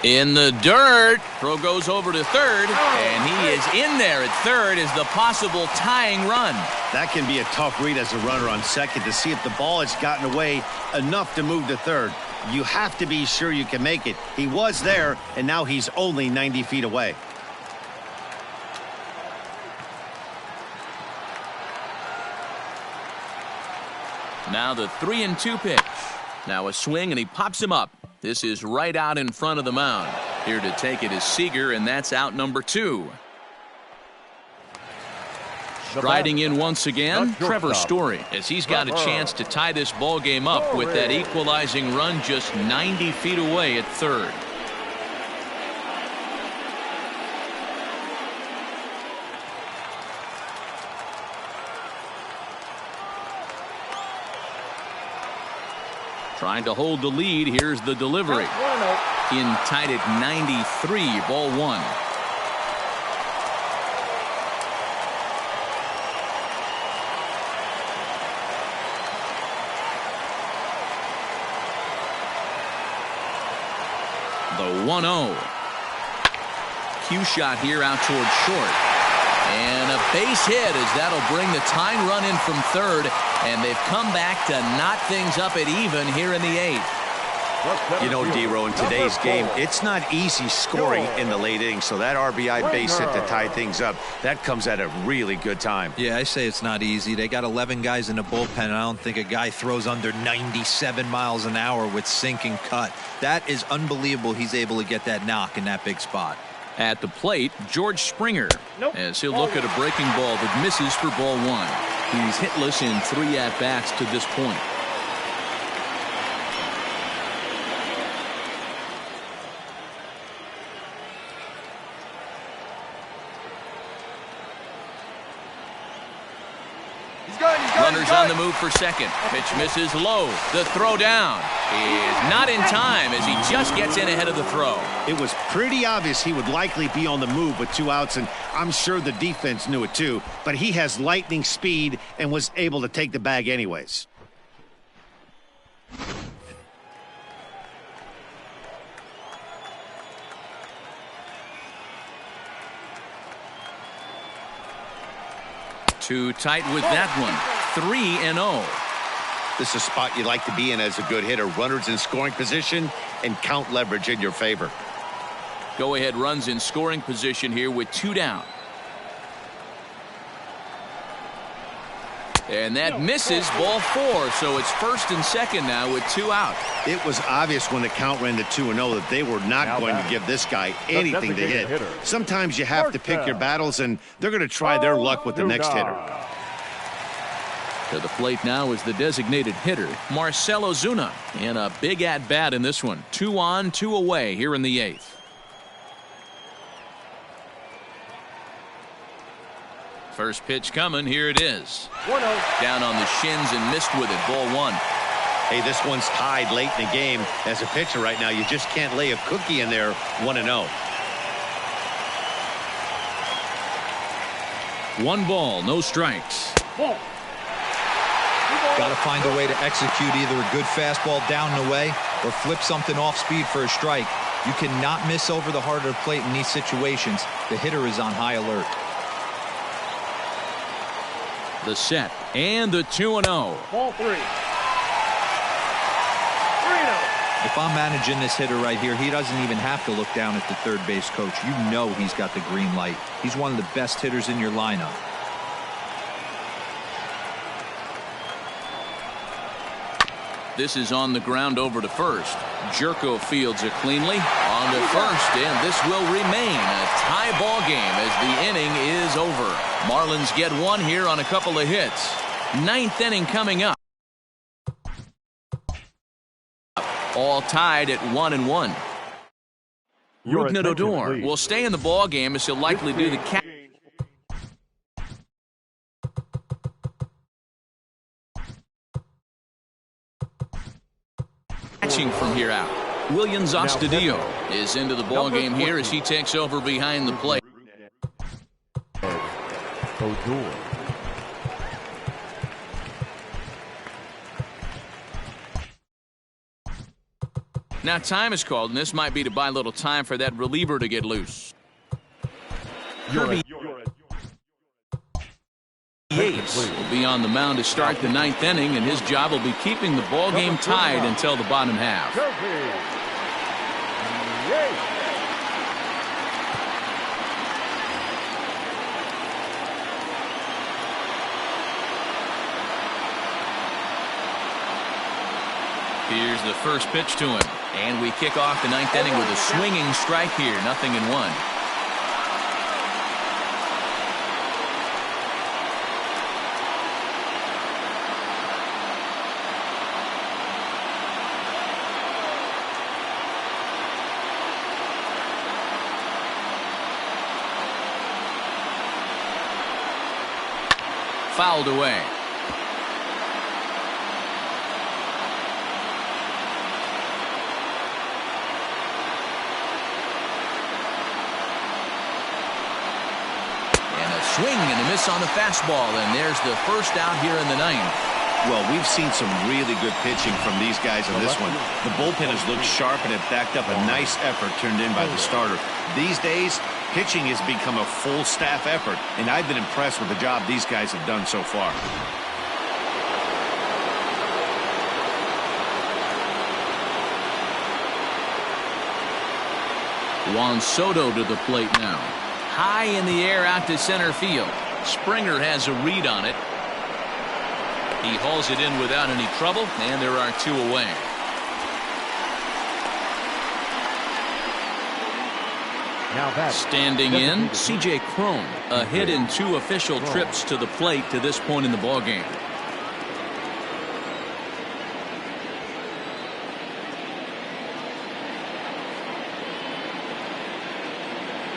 In the dirt. Throw goes over to third, and he is in there at third as the possible tying run. That can be a tough read as a runner on second to see if the ball has gotten away enough to move to third. You have to be sure you can make it. He was there, and now he's only 90 feet away. Now the 3-2 pitch. Now a swing, and he pops him up. This is right out in front of the mound. Here to take it is Seager, and that's out number 2. Striding in once again, Trevor Story, as he's got a chance to tie this ball game up with that equalizing run just 90 feet away at third. Trying to hold the lead. Here's the delivery. In tied at 93, ball 1. The 1-0. Cue shot here out towards short. And a base hit as that'll bring the tying run in from third. And they've come back to knot things up at even here in the 8th. You know, D-Row, in today's game, it's not easy scoring in the late innings. So that RBI base hit to tie things up, that comes at a really good time. Yeah, I say it's not easy. They got 11 guys in the bullpen, and I don't think a guy throws under 97 miles an hour with sink and cut. That is unbelievable he's able to get that knock in that big spot. At the plate, George Springer, as he'll look at a breaking ball that misses for ball 1. He's hitless in 3 at-bats to this point. Runners on the move for second. Pitch misses low. The throw down is not in time as he just gets in ahead of the throw. It was pretty obvious he would likely be on the move with 2 outs, and I'm sure the defense knew it too. But he has lightning speed and was able to take the bag anyways. Too tight with that one. 3-0. This is a spot you like to be in as a good hitter. Runners in scoring position and count leverage in your favor. Go ahead runs in scoring position here with 2 down. And that misses, ball 4. So it's 1st and 2nd now with 2 out. It was obvious when the count ran to 2-0 that they were not going to give this guy anything to hit. Sometimes you have to pick your battles, and they're going to try their luck with the next hitter. To the plate now is the designated hitter, Marcell Ozuna. And a big at-bat in this one. 2 on, 2 away here in the 8th. First pitch coming. Here it is. 1-0. Down on the shins and missed with it. Ball 1. Hey, this one's tied late in the game. As a pitcher right now, you just can't lay a cookie in there. 1-0. 1 ball, no strikes. Ball. Got to find a way to execute either a good fastball down and away or flip something off speed for a strike. You cannot miss over the heart of the plate in these situations. The hitter is on high alert. The set and the 2-0. Ball 3. 3-0. If I'm managing this hitter right here, he doesn't even have to look down at the third base coach. You know he's got the green light. He's one of the best hitters in your lineup. This is on the ground over to first. Jerko fields it cleanly on to first, and this will remain a tie ball game as the inning is over. Marlins get 1 here on a couple of hits. 9th inning coming up. All tied at 1-1. Rougned Odor will stay in the ball game as he'll likely do the catching from here out. Williams Astudillo is into the ball game here as he takes over behind the plate. Odor. Now time is called, and this might be to buy a little time for that reliever to get loose. Kirby Yates will be on the mound to start the 9th inning, and his job will be keeping the ball game tied until the bottom half. Here's the first pitch to him, and we kick off the 9th inning with a swinging strike here. 0-1. Fouled away. Swing and a miss on the fastball, and there's the first out here in the 9th. Well, we've seen some really good pitching from these guys in this one. The bullpen has looked sharp and it backed up a nice effort turned in by the starter. These days, pitching has become a full staff effort, and I've been impressed with the job these guys have done so far. Juan Soto to the plate now. High in the air out to center field. Springer has a read on it. He hauls it in without any trouble, and there are 2 away. Standing in, C.J. Cron, a hit in 2 official trips to the plate to this point in the ballgame.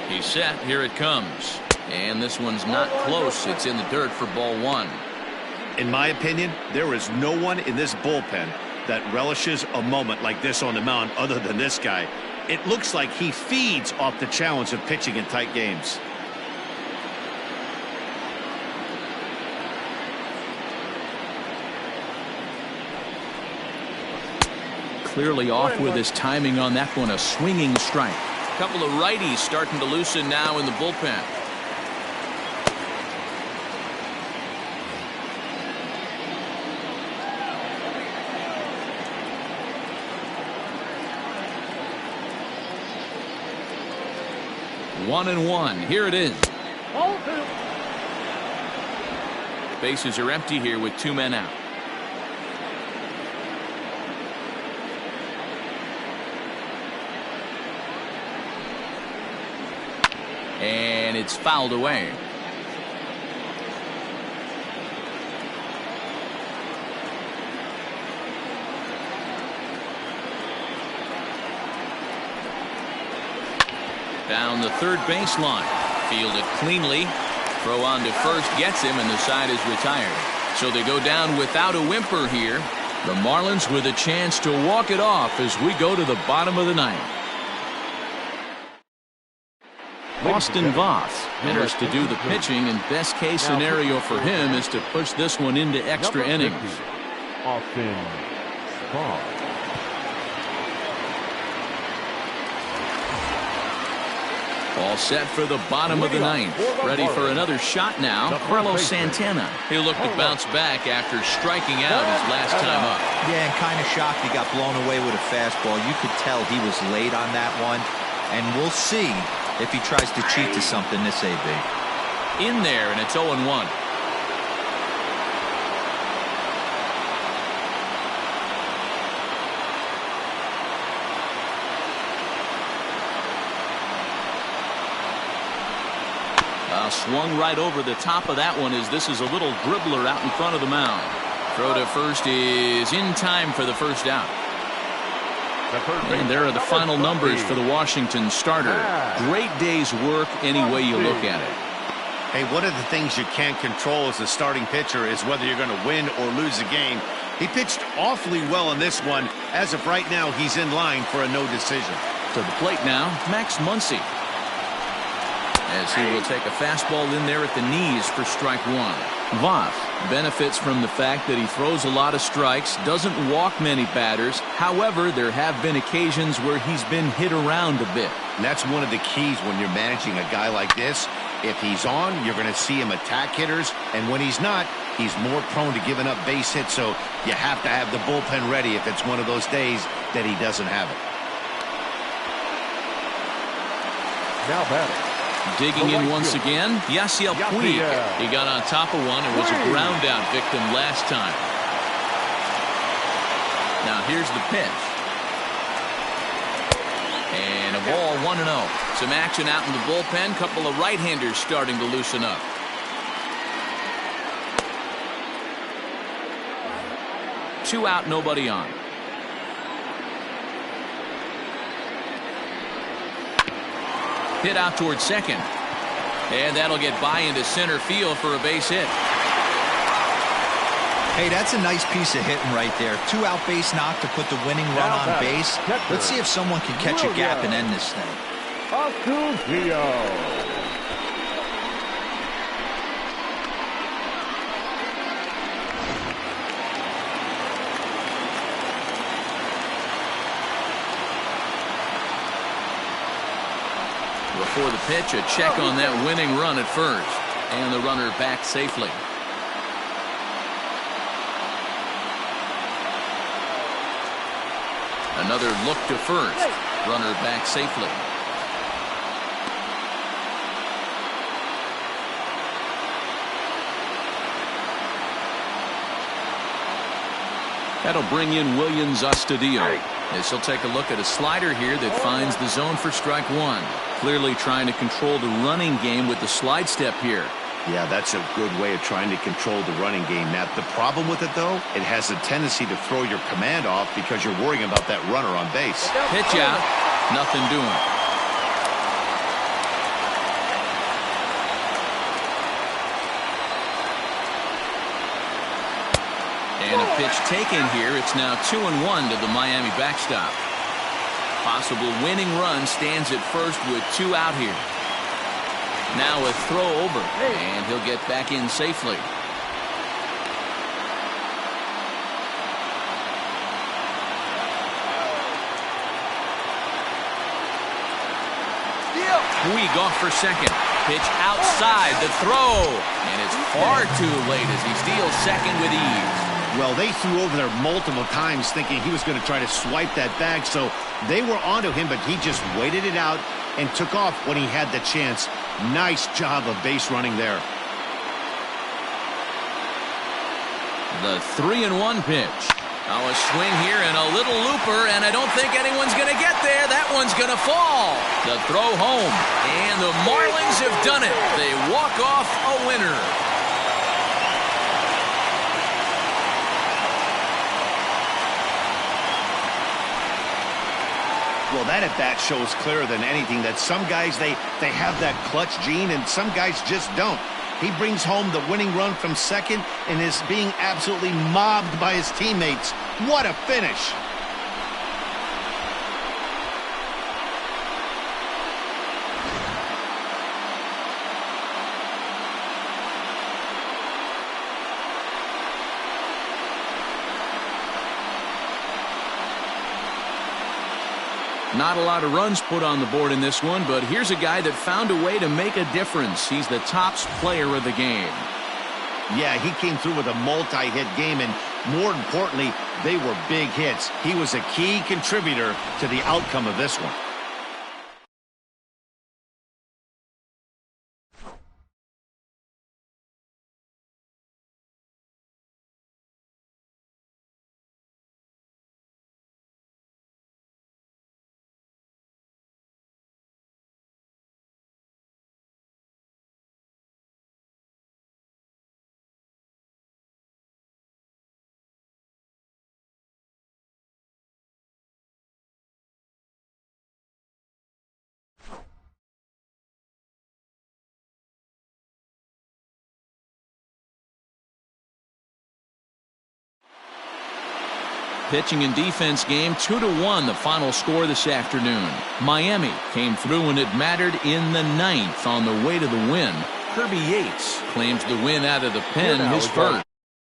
He's set. Here it comes. And this one's not close. It's in the dirt for ball 1. In my opinion, there is no one in this bullpen that relishes a moment like this on the mound other than this guy. It looks like he feeds off the challenge of pitching in tight games. Clearly off with his timing on that one. A swinging strike. A couple of righties starting to loosen now in the bullpen. 1-1. Here it is. Ball 2. Bases are empty here with 2 men out. And it's fouled away. Down the third baseline. Fielded cleanly. Throw on to first gets him, and the side is retired. So they go down without a whimper here. The Marlins with a chance to walk it off as we go to the bottom of the ninth. Austin Voth enters to do the pitching, and best case scenario for him is to push this one into extra innings. Austin Voth. All set for the bottom of the ninth. Ready for another shot now. Carlos Santana. He'll look to bounce back after striking out his last time up. Yeah, and kind of shocked he got blown away with a fastball. You could tell he was late on that one. And we'll see if he tries to cheat to something this AB. In there, and it's 0-1. Swung right over the top of that one as this is a little dribbler out in front of the mound. Throw to first is in time for the first out. And there are the final numbers for the Washington starter. Great day's work any way you look at it. Hey, one of the things you can't control as a starting pitcher is whether you're going to win or lose a game. He pitched awfully well in this one. As of right now, he's in line for a no decision. To the plate now, Max Muncie. As he will take a fastball in there at the knees for strike one. Voth benefits from the fact that he throws a lot of strikes, doesn't walk many batters. However, there have been occasions where he's been hit around a bit. And that's one of the keys when you're managing a guy like this. If he's on, you're going to see him attack hitters. And when he's not, he's more prone to giving up base hits. So you have to have the bullpen ready if it's one of those days that he doesn't have it. Now batting. Digging in once again, Yasiel Puig. He got on top of one and was a ground out victim last time. Now here's the pitch. And a ball 1-0. Some action out in the bullpen. Couple of right-handers starting to loosen up. Two out, nobody on. Hit out towards second. And that'll get by into center field for a base hit. Hey, that's a nice piece of hitting right there. 2 out base knock to put the winning run on base. Let's see if someone can catch a gap and end this thing. Before the pitch, a check on that winning run at first. And the runner back safely. Another look to first. Runner back safely. That'll bring in Williams Astudillo. As he'll take a look at a slider here that finds the zone for strike one. Clearly trying to control the running game with the slide step here. Yeah, that's a good way of trying to control the running game. Now, the problem with it, though, it has a tendency to throw your command off because you're worrying about that runner on base. Pitch out. Nothing doing. And a pitch taken here. It's now 2-1 to the Miami backstop. Possible winning run stands at first with 2 out here. Now a throw over, and he'll get back in safely. Puig off for second. Pitch outside the throw, and it's far too late as he steals second with ease. Well, they threw over there multiple times thinking he was going to try to swipe that bag, so they were onto him, but he just waited it out, and took off when he had the chance. Nice job of base running there. The 3-1 pitch. Now a swing here and a little looper, and I don't think anyone's going to get there. That one's going to fall. The throw home, and the Marlins have done it. They walk off a winner. Well, that at-bat shows clearer than anything that some guys, they have that clutch gene, and some guys just don't. He brings home the winning run from second and is being absolutely mobbed by his teammates. What a finish. Not a lot of runs put on the board in this one, but here's a guy that found a way to make a difference. He's the top player of the game. Yeah, he came through with a multi-hit game, and more importantly, they were big hits. He was a key contributor to the outcome of this one. Pitching and defense game 2-1 the final score this afternoon. Miami came through when it mattered in the 9th on the way to the win. Kirby Yates claims the win out of the pen, his first.